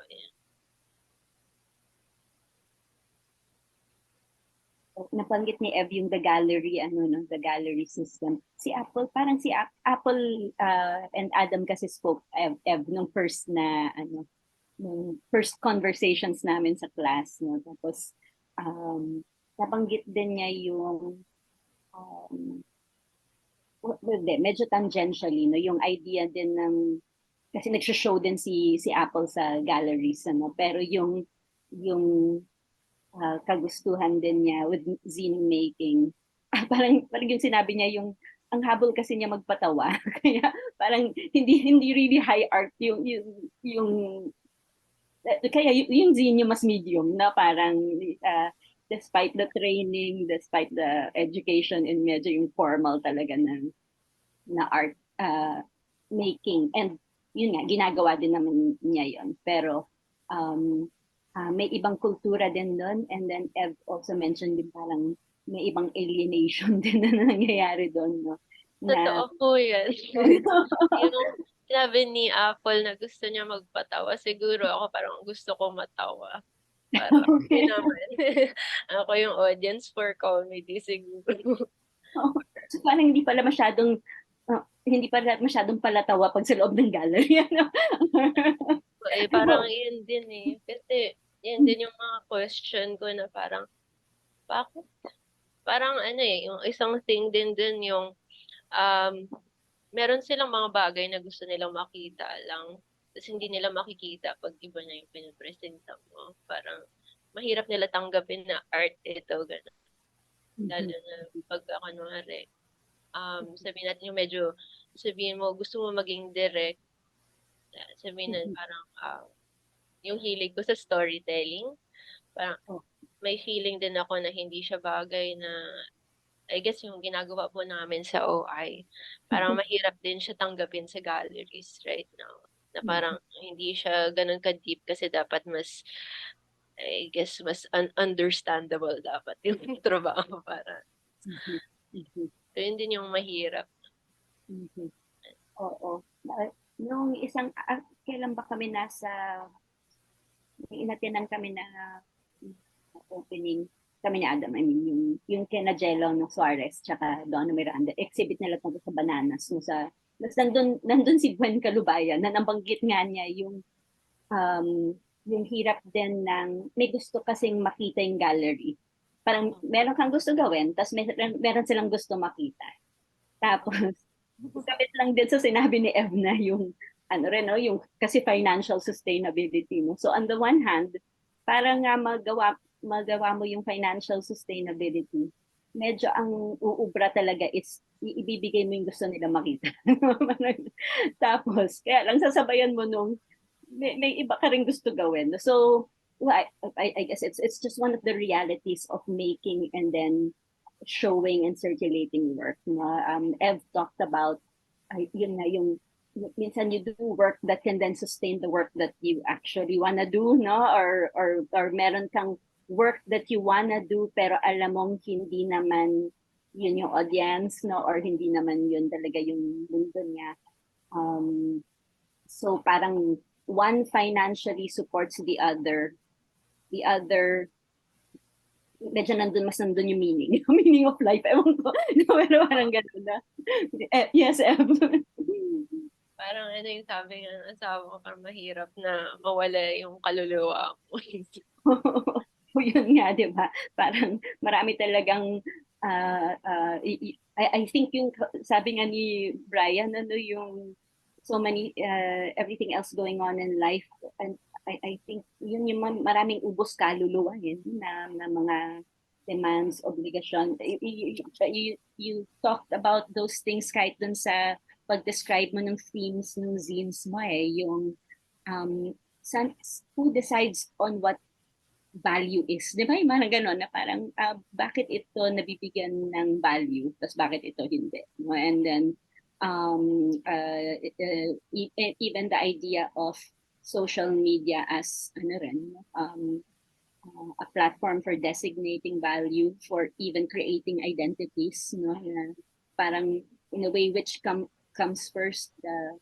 Nabanggit ni Ev yung the gallery, no, the gallery system. Si Apple, parang si Apple and Adam kasi spoke, Ev, nung nung first conversations namin sa class, no. Tapos, nabanggit din niya yung, medyo tangentially, no, yung idea din ng, kasi nagsho-show din si Apple sa galleries, ano, pero yung kagustuhan din niya with zine making. Parang yung sinabi niya yung ang habol kasi niya magpatawa. Kaya parang hindi really high art yung kaya yung zine yung mas medium na parang despite the training, despite the education and medyo yung formal talaga na art making. And yun nga, ginagawa din naman niya yun. Pero may ibang kultura din doon. And then Ev also mentioned din parang may ibang alienation din na nangyayari doon. No? totoo po yan. Yung sinabi ni Apple na gusto niya magpatawa, siguro ako parang gusto ko matawa. Parang, Okay. naman. Ako yung audience for comedy siguro. So parang hindi pala masyadong palatawa pag sa loob ng gallery. Ano? Parang yun din eh. Kasi, yun din yung mga question ko na parang, bakit? Parang yung isang thing din yung, um, meron silang mga bagay na gusto nilang makita lang. Tapos hindi nila makikita pag iba na yung pinapresenta mo. Parang, mahirap nila tanggapin na art ito, gano'n. Lalo na pag, kunwari, sabihin natin yung medyo sabihin mo gusto mo maging direct, sabihin na Mhm. parang, yung hilig ko sa storytelling, parang Oh. may feeling din ako na hindi siya bagay na I guess yung ginagawa po namin sa OI, parang mahirap din siya tanggapin sa galleries right now. Na parang hindi siya gano'n ka-deep kasi dapat mas, I guess mas understandable dapat yung trabaho para Mhm. Mhm. so yun din yung mahirap. Mhm. Oo. Nung kailan ba kami may inatinan kami na opening kami ni Adam, I mean, yung kina Jello no Suarez, tsaka Donna Miranda, exhibit nila tungkol sa bananas, no nandun si Gwen Calubayan, na nabanggit nga niya um, yung hirap din may gusto kasing makita yung gallery. Parang meron kang gusto gawin, tapos meron silang gusto makita. Tapos, sabit lang din sa sinabi ni Ev na yung, ano rin, no, yung kasi financial sustainability. No? So on the one hand, para nga magawa mo yung financial sustainability, medyo ang uubra talaga is ibibigay mo yung gusto nila makita. Tapos, kaya lang sasabayan mo may iba ka rin gusto gawin. So, well, I guess it's just one of the realities of making and then showing and circulating work. No? Ev talked about, yun na minsan you do work that can then sustain the work that you actually wanna do, no? Or meron kang work that you wanna do pero alam mong hindi naman yun yung audience, no? Or hindi naman yun talaga yung mundo niya. So parang one financially supports the other. The other, medyo mas nandun yung meaning. Yung meaning of life. Ewan ko. Pero parang gano'n na. Yes, Em. Parang ano yung sabi nga ng asawa ko, parang mahirap na mawala yung kaluluwa mo. Yun nga, di ba? Parang marami talagang I think yung sabi nga ni Brian, ano yung so many everything else going on in life, and I think yun yung maraming ubos kaluluwa yun na mga demands, obligation. You talked about those things kahit dun sa pag-describe mo ng themes ng zines mo yung um, who decides on what value is. Di ba yung mga gano'n na parang bakit ito nabibigyan ng value, tapos bakit ito hindi. No? And then even the idea of social media as ano rin, a platform for designating value, for even creating identities, no? Na parang in a way which comes first, the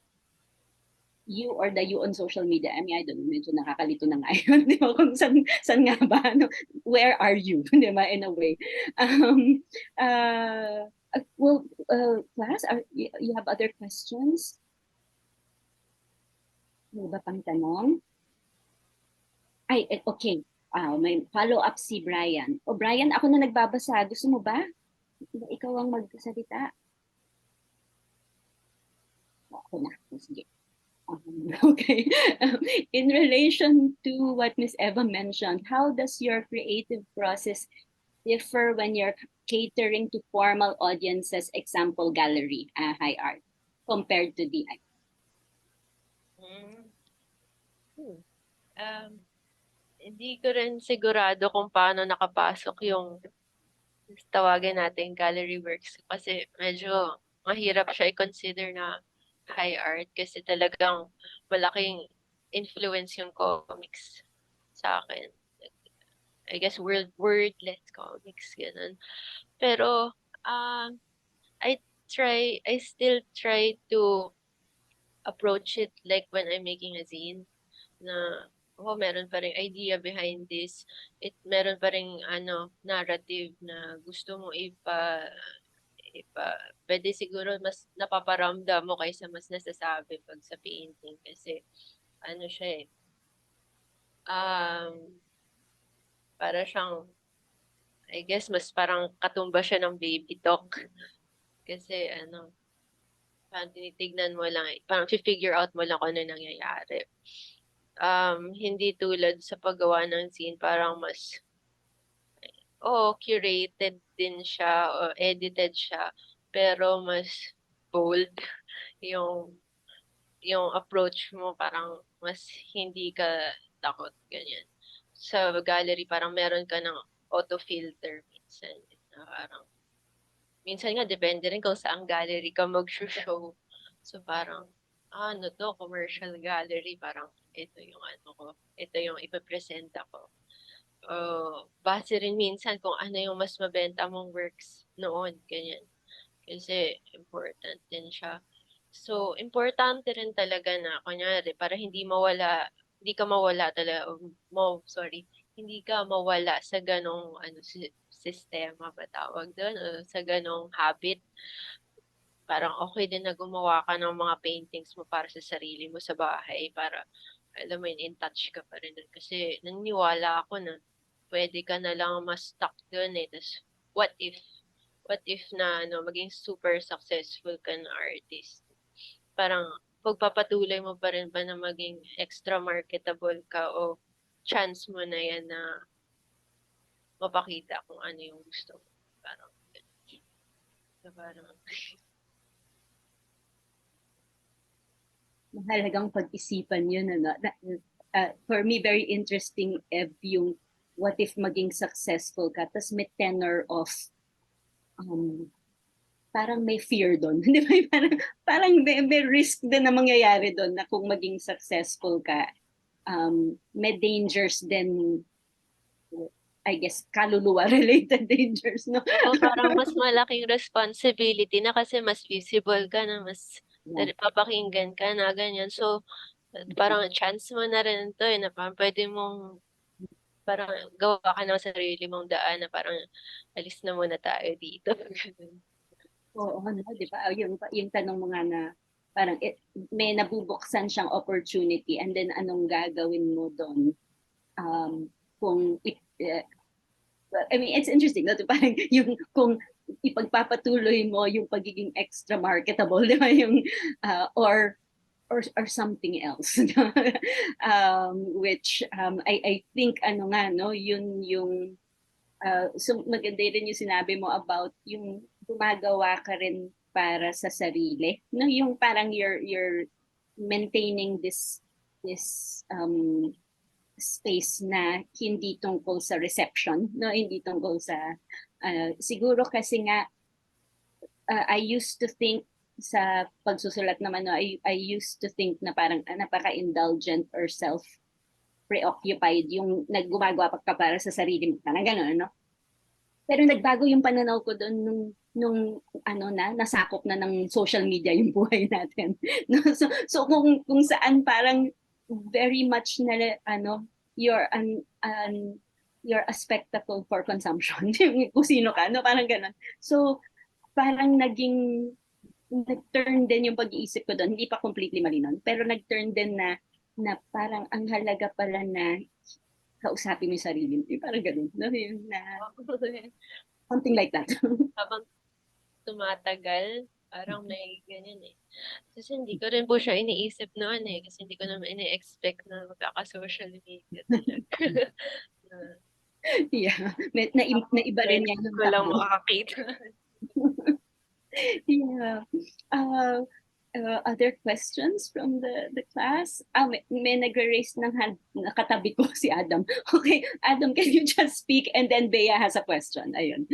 you or the you on social media. I mean, I don't know, medyo nakakalito na nga yun. Di ba? Kung san nga ba? No? Where are you? Di ba? In a way. Um, class, you have other questions? May iba pang tanong? Okay. May follow-up si Brian. O Brian, ako na nagbabasa. Gusto mo ba? Ikaw ang magsalita. Ako na. Sige. Okay. In relation to what Miss Eva mentioned, how does your creative process differ when you're catering to formal audiences, example gallery, high art, compared to DI? Mm. Hindi ko rin sigurado kung paano nakapasok yung tawagin natin gallery works kasi medyo mahirap siya i-consider na high art kasi talagang malaking influence yung comics sa akin. I guess wordless comics, ganun. Pero, um, I still try to approach it like when I'm making a zine na, meron pa ring idea behind this. Meron pa ring ano, narrative na gusto mo pwede siguro mas napaparamdam mo kaysa mas nasasabi pag sa painting kasi ano siya para siyang, I guess mas parang katumba siya ng baby talk kasi ano, parang tinitignan mo lang, parang figure out mo lang kung ano nangyayari. Hindi tulad sa paggawa ng scene, parang mas, curated din siya o edited siya, pero mas bold. yung yung approach mo parang mas hindi ka takot, ganyan. Sa gallery parang meron ka ng auto filter minsan na parang minsan nga depende rin kung saang gallery ka mag-show. So parang ano 'to, commercial gallery, parang ito yung ano ko, ito yung ipepresenta ko. Base rin minsan kung ano yung mas mabenta mong works noon, ganyan. Kasi important din siya. So, importante rin talaga na kunyari para hindi ka mawala talaga, hindi ka mawala sa ganong ano, sistema ba tawag doon, o sa ganong habit. Parang okay din na gumawa ka ng mga paintings mo para sa sarili mo sa bahay para alam mo yun, in touch ka pa rin dun. Kasi naniniwala ako na pwede ka na lang ma-stuck dun eh. Tas what if na ano, maging super successful ka na artist? Parang pagpapatuloy mo pa rin ba na maging extra marketable ka o chance mo na yan na mapakita kung ano yung gusto mo. Parang, parang, Mahalagang pag-isipan yun, ano. For me, very interesting, yung what if maging successful ka, tapos may tenor of um, parang may fear doon. Di ba? Parang may risk din na mangyayari doon na kung maging successful ka, may dangers din, I guess, kaluluwa-related dangers, no? parang mas malaking responsibility na kasi mas visible ka na, mas papakinggan ka na, ganyan. So, parang chance mo na rin to eh, na parang pwede mong parang gawa ka ng sarili mong daan na parang alis na muna tayo dito. Oo, ano, di ba? Yung tanong mo nga na parang may nabubuksan siyang opportunity and then anong gagawin mo doon? Kung I mean, it's interesting, no? Parang yung kung ipagpapatuloy mo yung pagiging extra marketable, di ba? Yung, or something else. Which I think ano nga, no? Yun yung, so maganda rin yung sinabi mo about yung gumagawa ka rin para sa sarili. No? Yung parang you're maintaining this space na hindi tungkol sa reception, no, hindi tungkol sa siguro kasi nga I used to think sa pagsusulat naman, no, I used to think na parang napaka-indulgent or self preoccupied yung naggumagawa ka para sa sarili mo, parang gano'n, no? Pero nagbago yung pananaw ko doon nung ano na nasakop na ng social media yung buhay natin. No? So kung saan parang very much na ano you're you're a spectacle for consumption. Kung sino ka, no? Parang ganun. So parang nag-turn din yung pag-iisip ko doon. Hindi pa completely malinaw, pero nag-turn din na parang ang halaga pala na kausapin mo yung sarili mo. Yung parang ganun. No? Yung na, something like that. Habang tumatagal, parang may ganyan eh. Kasi hindi ko rin po siya iniisip noon eh. Kasi hindi ko naman ini-expect na magkaka-social media talaga. Yeah. Naiba rin niya yung ko lang takbo. makakita. Yeah. Other questions from the class? May nagre-raise ng hand. Nakatabi ko si Adam. Okay, Adam, can you just speak? And then Bea has a question. Ayun.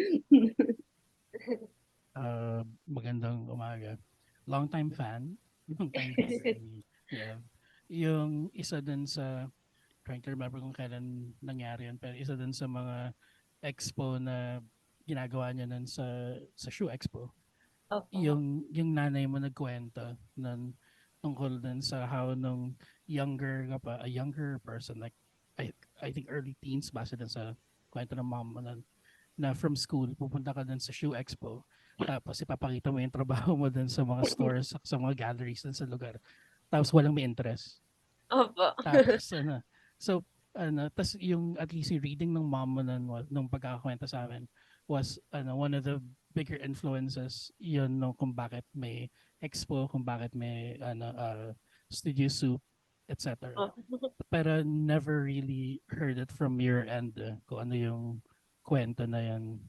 Magandang umaga. Long time fan. Long time fan ni Ev. Yung isa dun sa, trying to remember kung kailan nangyari yun, pero isa dun sa mga expo na ginagawa niya nun sa shoe expo. Yung nanay mo nagkwento nun tungkol dun sa how nung younger ka pa, a younger person, like I think early teens, base dun sa kwento ng mom mo nun, na from school, pupunta ka dun sa shoe expo, tapos ipapakita mo yung trabaho mo dun sa mga stores, sa mga galleries dun sa lugar. Tapos walang may interest. Opo. Tapos tas yung at least yung reading ng mom mo nun, nung pagkakakwenta sa amin, was one of the bigger influences yun no, kung bakit may expo, kung bakit may studio soup, etc. Pero never really heard it from your end, kung ano yung kwento na yan.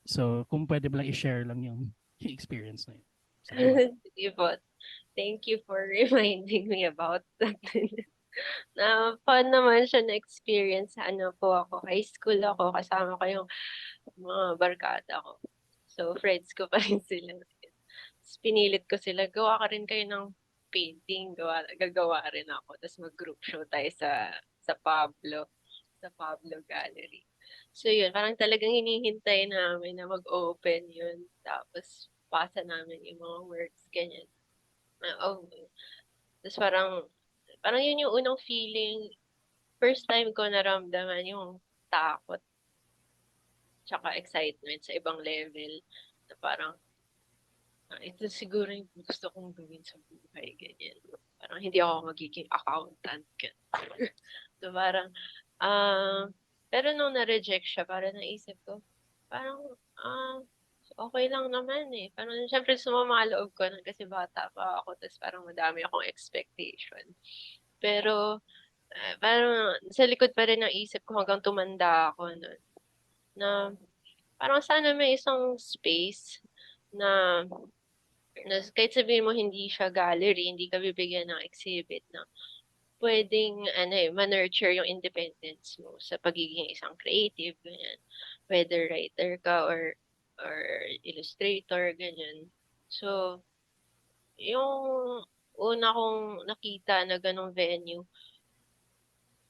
So, kung pwede ba lang i-share lang yung experience na yun. Salamat. Sige po. Thank you for reminding me about that. Na fun naman siya na experience. Ano po ako, high school ako, kasama ko yung mga barkada ko. So, friends ko pa rin sila. Tapos pinilit ko sila, gawa ka rin kayo ng painting, gagawa rin ako. Tapos mag-group show tayo sa Pablo Gallery. So yun, parang talagang hinihintay namin na mag-open yun. Tapos pasa namin yung mga works, ganyan. Oh, tapos parang yun yung unang feeling, first time ko naramdaman yung takot tsaka excitement sa ibang level na parang ito siguro yung gusto kong gawin sa buhay, ganyan. Parang hindi ako magiging accountant. Ganyan. So parang, pero nung na-reject siya, parang naisip ko, parang, okay lang naman eh. Parang syempre sumama ang loob ko nun kasi bata pa ako, tapos parang madami akong expectation. Pero, parang sa likod pa rin ng isip ko hanggang tumanda ako nun, na parang sana may isang space na kahit sabihin mo hindi siya gallery, hindi ka bibigyan ng exhibit na puwedeng ano, ma-nurture yung independence mo sa pagiging isang creative, ganyan. Whether writer ka or illustrator, ganyan. So, yung una kong nakita na gano'ng venue,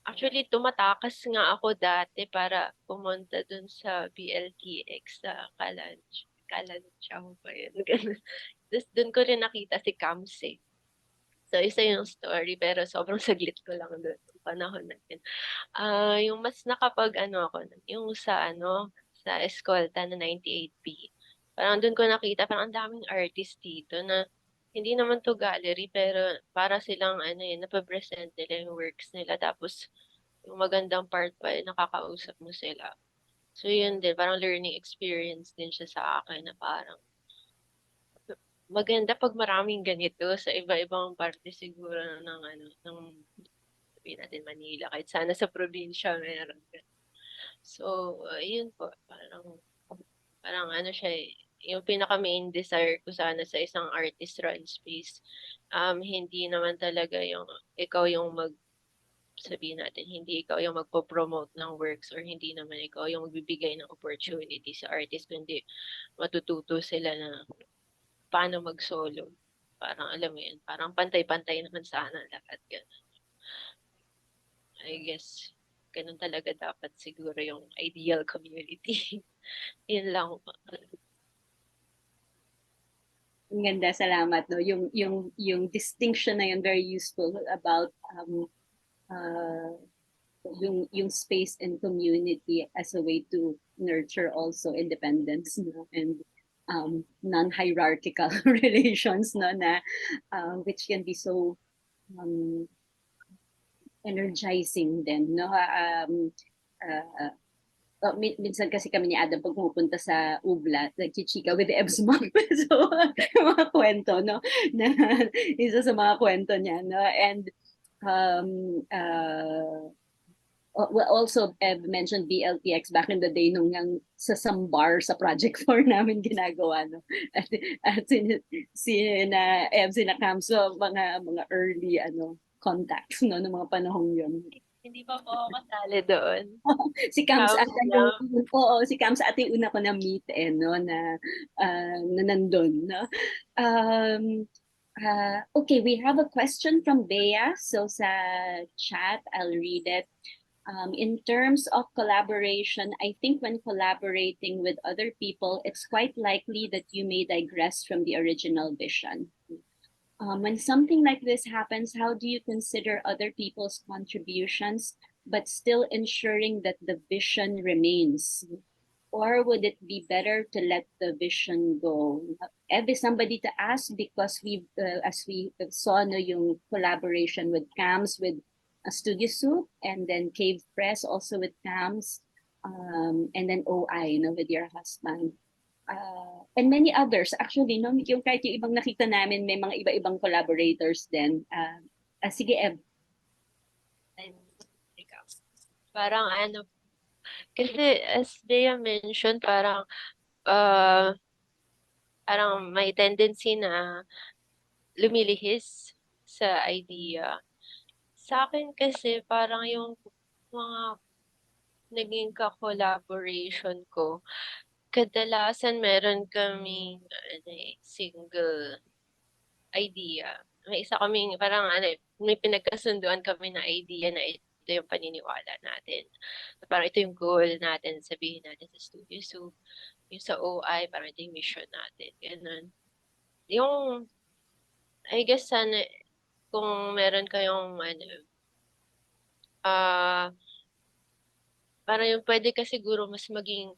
actually tumatakas nga ako dati para pumunta dun sa BLTX sa Kalanchaw ba yun, gano'n. Ta's dun ko rin nakita si Kamse. So, isa yung story pero sobrang saglit ko lang dun nung panahon na yun. Yung mas nakapag-ano ako nun, yung sa Escolta na 98B. Parang dun ko nakita parang ang daming artist dito na hindi naman 'to gallery pero para silang ano, nape-present nila yung works nila tapos yung magandang part pa, nakakausap mo sila. So, yun din parang learning experience din siya sa akin na parang maganda 'pag maraming ganito sa iba-ibang parte siguro ng sabihin natin Manila, kahit sana sa probinsya meron So, yun po parang parang ano siya, yung pinaka-main desire ko sana sa isang artist run space, hindi naman talaga yung ikaw yung sabihin natin, hindi ikaw yung magpo-promote ng works or hindi naman ikaw yung magbibigay ng opportunity sa artist kundi matututo sila na paano mag-solo. Parang alam mo yun, parang pantay-pantay naman sana lahat, gano'n. I guess gano'n talaga dapat siguro yung ideal community. Yun lang po. Ang ganda, salamat. No? Yung distinction na yun, very useful about uh, yung space and community as a way to nurture also independence, no? And non-hierarchical relations, no? Na which can be so um, energizing din, no? Minsan kasi kami ni Adam pag pumupunta sa Ubla, nagchichika with the Ebs mom. So, yung mga kwento, no? Na, isa sa mga kwento niya, no? And um, well, also mentioned BLTX back in the day nung yung sa Sambar sa Project 4 namin ginagawa, no? At na Ebs na Camso, mga early contacts, no, ng mga panahong yun. Hindi pa po ako kasali doon. Si Cams Cams ata lang. si Cams ata yung una ko na meet no na nandun, no. Okay, we have a question from Bea. So sa chat, I'll read it. In terms of collaboration, I think when collaborating with other people, it's quite likely that you may digress from the original vision. When something like this happens, how do you consider other people's contributions, but still ensuring that the vision remains? Or would it be better to let the vision go? Ever somebody to ask because as we saw no, yung collaboration with CAMS, with Studio Soup, and then Cave Press also with CAMS, and then OI no, with your husband. And many others. Actually, no, yung kahit yung ibang nakita namin, may mga iba-ibang collaborators din. Sige, Eb. Parang kasi as Bea mentioned, parang parang may tendency na lumilihis sa idea. Sa akin kasi parang yung mga naging ka-collaboration ko, kadalasan meron kaming single idea. May isa kaming parang may pinagkasunduan kami na idea na ito yung paniniwala natin. Parang ito yung goal natin, sabihin natin sa studio. So, yung sa OI, parang ito yung mission natin. Ganun. Yung, I guess sana, kung meron kayong, ah, parang yung pwede ka siguro mas maging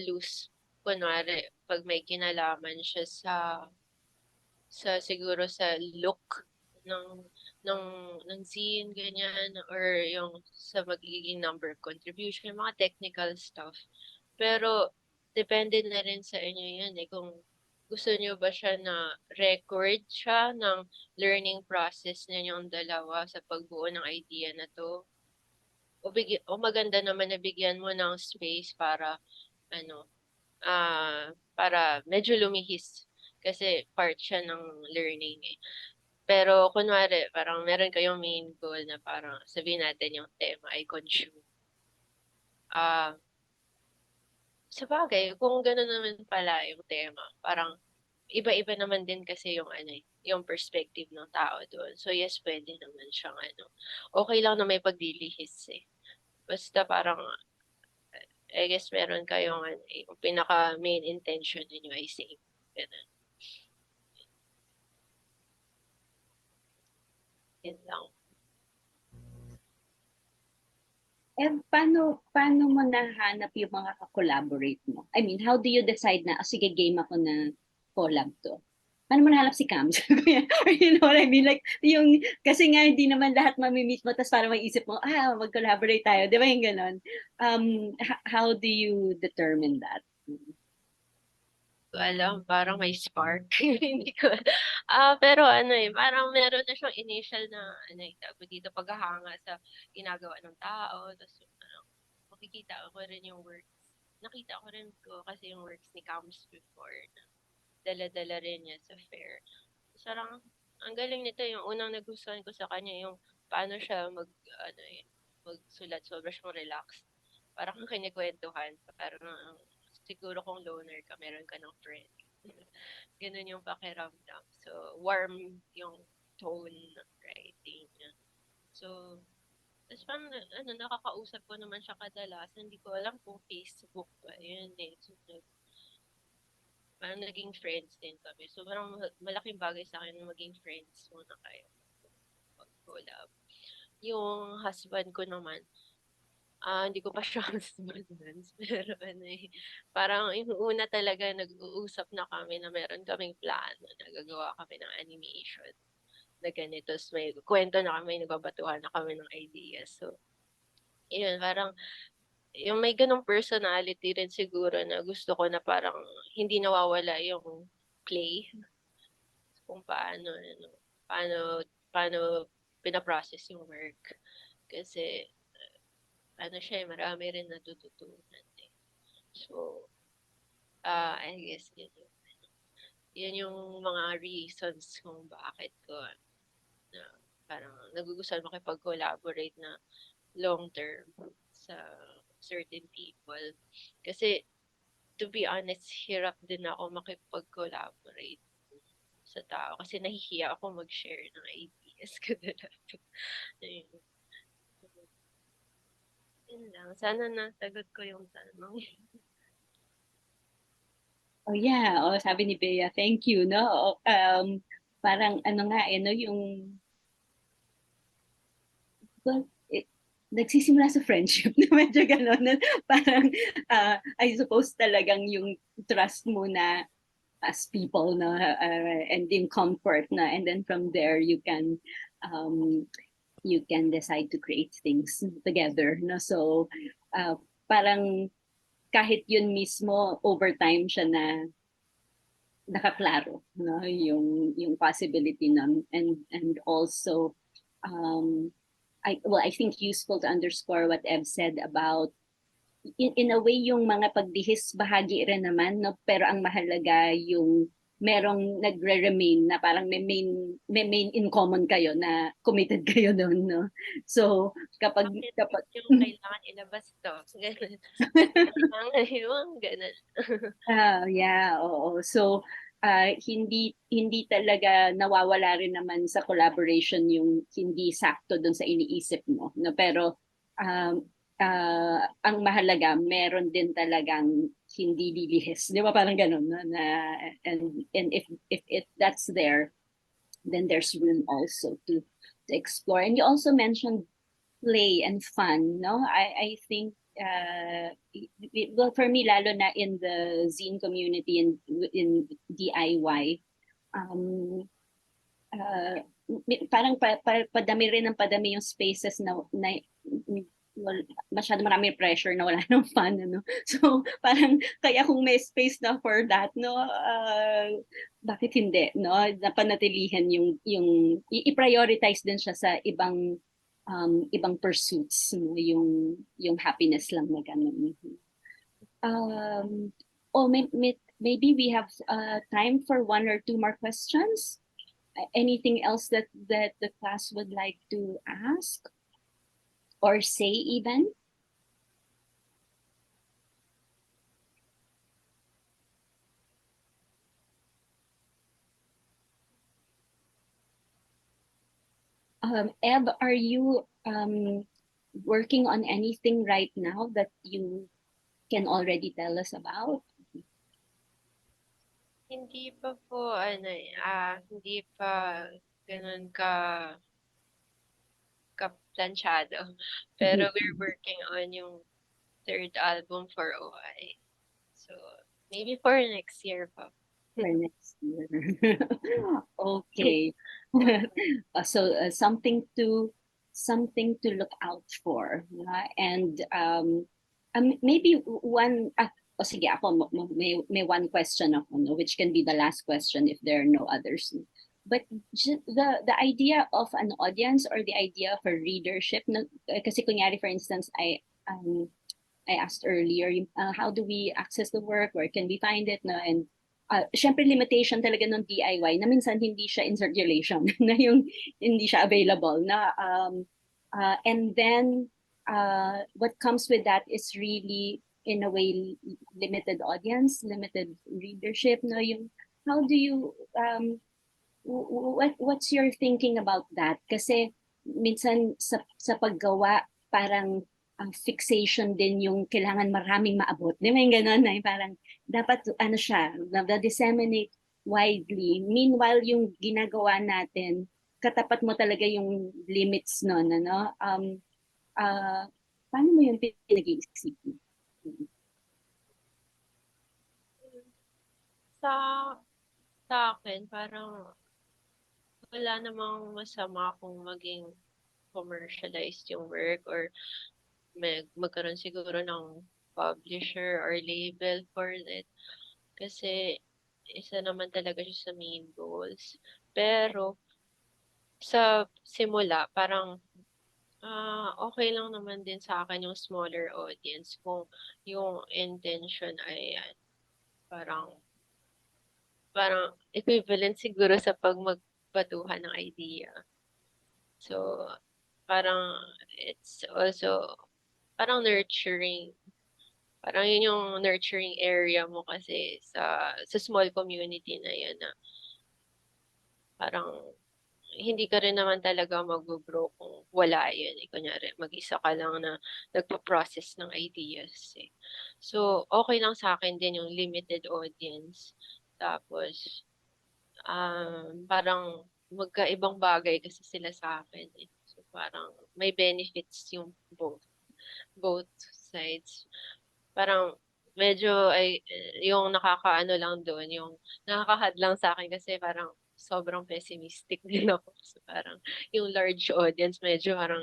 loose. Kunwari, pag may kinalaman siya sa siguro sa look ng ng ng zine ganyan or yung sa magiging number of contribution, yung mga technical stuff. Pero depende na rin sa inyo yan kung gusto niyo ba siya na record siya ng learning process ninyong dalawa sa pagbuo ng idea na to. O maganda naman na bigyan mo ng space para ano para medyo lumihis kasi part siya ng learning eh. Pero kunwari, parang meron kayong main goal na parang sabihin natin yung tema ay consume. Sa bagay, kung gano'n naman pala yung tema, parang iba-iba naman din kasi yung yung perspective ng tao doon. So yes, pwede naman siyang okay lang na may paglilihis eh. Basta parang, I guess meron kayong yung pinaka main intention ninyo ay same. Ganun. Yun lang. Paano mo nahanap yung mga ka-collaborate mo? I mean, how do you decide na, sige, game ako na collab to? Paano mo nahanap si Cam? Or you know what I mean? Like, kasi nga hindi naman lahat mamimit mo, tapos parang maisip mo, mag-collaborate tayo. Di ba yung ganon? How do you determine that? Alam, parang may spark. Hindi ko. Pero parang meron na siyang initial na tawag dito paghahanga sa ginagawa ng tao. Tapos makikita ko rin yung works. Nakita ko rin kasi yung works ni Cams before na dala-dala rin niya sa fair. So, parang ang galing nito yung unang nagustuhan ko sa kanya yung paano siya magsulat, sobrang siyang relaxed. Parang kinikwentuhan, parang siguro kung loner ka, meron ka ng friend. Ganun yung pakiramdam. So, warm yung tone ng writing niya. So, tapos parang nakakausap ko naman siya kadalasan. Hindi ko alam kung Facebook ba yun eh. So, parang naging friends din kami. So, parang malaking bagay sa akin na maging friends muna kayo. Collab. Yung husband ko naman, hindi ko pa siya husband nun. Pero parang yung una talaga nag-uusap na kami na meron kaming plano na gagawa kami ng animation na ganito. So, may kwento na kami, nagbabatuhan na kami ng ideas. So, yun, parang yung may ganong personality rin siguro na gusto ko na parang hindi nawawala yung play kung paano, paano pinaprocess yung work. Kasi, siya, marami rin natututunan eh. So, I guess yun yung mga reasons kung bakit ko na parang nagugustuhan makipag-collaborate na long term sa certain people. Kasi, to be honest, hirap din ako makipag-collaborate sa tao kasi nahihiya ako mag-share ng ideas kadalasan. Yun lang. Sana nasagot ko yung tanong. Oh yeah, sabi ni Bea, thank you, no? Parang nga, no, yung well, nagsisimula sa friendship na medyo gano'n. Na parang, I suppose talagang yung trust mo na as people na and yung comfort na, and then from there um, you can decide to create things together, no? So parang kahit yun mismo over time siya na nakaklaro, no, yung possibility nun, and also I think useful to underscore what Ev said about in a way yung mga pagbihis bahagi rin naman, no, pero ang mahalaga yung merong nagre-remain na parang may main in common kayo na committed kayo doon, no. So kapag Bakit yung kailangan ilabas to? Ganun. Kailangan yung ganun. Yeah, oo. So, hindi talaga nawawala rin naman sa collaboration yung hindi sakto dun sa iniisip mo, no? Pero ang mahalaga, meron din talagang hindi lilihis. Di ba parang ganun, no? And if that's there, then there's room also to explore. And you also mentioned play and fun, no? I think well, for me, lalo na in the zine community and in DIY, um, uh, parang padami rin ng padami yung spaces na well, masyado marami pressure na wala ng fun, ano. So parang kaya kung may space na for that, no, bakit hindi, no, napanatilihan yung i-prioritize din siya sa ibang pursuits, no, yung happiness lang na ganun. Oh, maybe we have time for one or two more questions. Anything else that the class would like to ask or say even? Eb, are you working on anything right now that you can already tell us about? Hindi pa po, hindi pa ganun ka-planchado. Pero we're working on yung third album for OI. So, maybe for next year pa. For next year. Okay. So something to look out for. And maybe one sige ako may one question ako, no, which can be the last question if there are no others. But the idea of an audience or the idea of a readership, no, kasi kunyari for instance I asked earlier, how do we access the work? Where can we find it? No? And syempre limitation talaga ng DIY na minsan hindi siya in circulation, na yung hindi siya available. And then what comes with that is really, in a way, limited audience, limited readership. No? How do you, what's your thinking about that? Kasi minsan sa paggawa, parang fixation din yung kailangan maraming maabot. Di ba yung gano'n na parang dapat ano siya, na-disseminate widely. Meanwhile, yung ginagawa natin, katapat mo talaga yung limits nun, ano? Paano mo yung pinag-iisip? Sa, sa akin, parang wala namang masama kung maging commercialized yung work or magkaroon siguro ng publisher or label for it. Kasi isa naman talaga siya sa main goals. Pero sa simula, parang okay lang naman din sa akin yung smaller audience kung yung intention ay parang parang equivalent siguro sa magpatuhan ng idea. So, parang it's also parang nurturing. Parang yun yung nurturing area mo kasi sa small community na yan na parang hindi ka rin naman talaga mag-grow kung wala yun. Kunyari, mag-isa ka lang na nagpo-process ng ideas. So, okay lang sa akin din yung limited audience. Tapos, parang magkaibang bagay kasi sila sa akin. So, parang may benefits yung both sides. Parang medyo yung nakakaano lang doon, yung nakakahadlang sa akin kasi parang sobrang pessimistic din ako. So, parang yung large audience medyo parang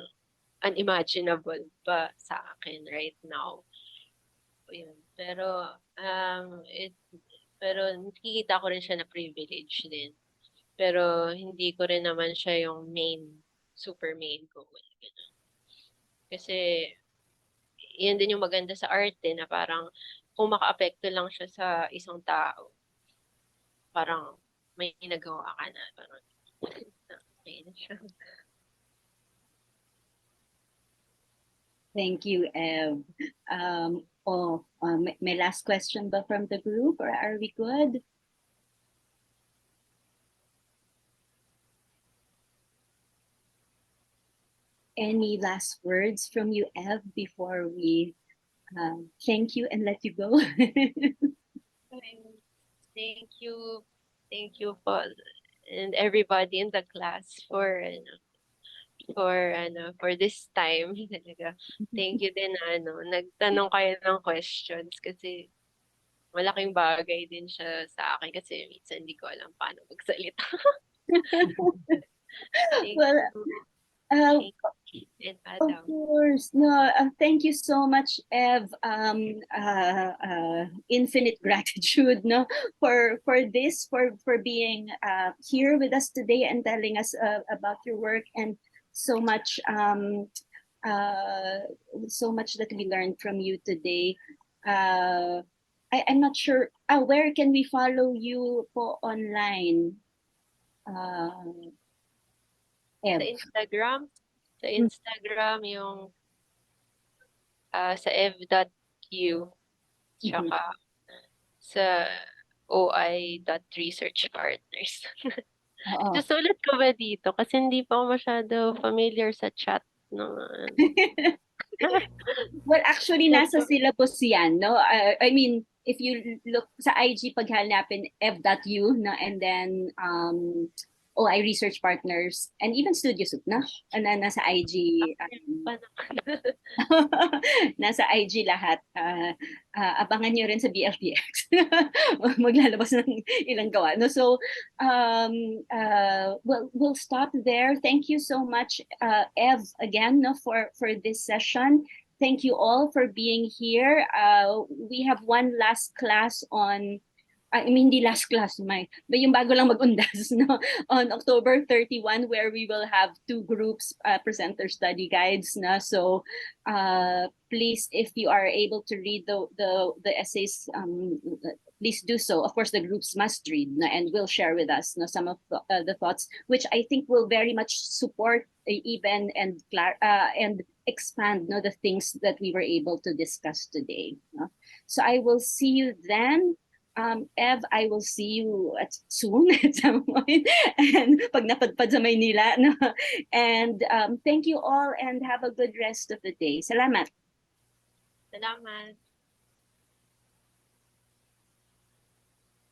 unimaginable pa sa akin right now. Yun. Pero nakikita ko rin siya na privilege din. Pero hindi ko rin naman siya yung super main goal. Kasi yan din yung maganda sa arte na parang kung makaapekto lang siya sa isang tao, parang may nagawa ka na. Parang, okay na siya. Thank you, Ev. May last question ba from the group, or are we good? Any last words from you, Ev, before we thank you and let you go? Thank you po and everybody in the class for this time talaga. Thank you din nagtanong kayo ng questions kasi malaking bagay din siya sa akin kasi minsan hindi ko alam paano magsalita. Thank Well, you. And of Adam. course. No, thank you so much, Ev. Infinite gratitude, no, for this, for being here with us today and telling us about your work, and so much so much that we learned from you today. I'm not sure. Where can we follow you po online? Ev. Sa Instagram yung sa ev.q tsaka sa oi.researchpartners. Oo. Susulat ko ba dito? Kasi hindi pa ako masyado familiar sa chat ng Well, actually, nasa syllabus yan, no? I mean, if you look sa IG, paghanapin f.u, no? And then, OI Research Partners, and even Studio Soup, no? And then, nasa IG, nasa IG lahat. Abangan nyo rin sa BLPX. Maglalabas ng ilang gawa. No? So, we'll stop there. Thank you so much, Ev, again, no, for this session. Thank you all for being here. We have one last class on I mean, hindi last class, but yung bago lang mag-undas, no? On October 31, where we will have two groups, presenter study guides, na. So, please, if you are able to read the essays, please do so. Of course, the groups must read, na, and will share with us, no, some of the thoughts, which I think will very much support even and expand, no, the things that we were able to discuss today. No? So I will see you then. Ev, I will see you soon at some point. And pag napadpad sa Maynila, no? And thank you all and have a good rest of the day. Salamat. Salamat.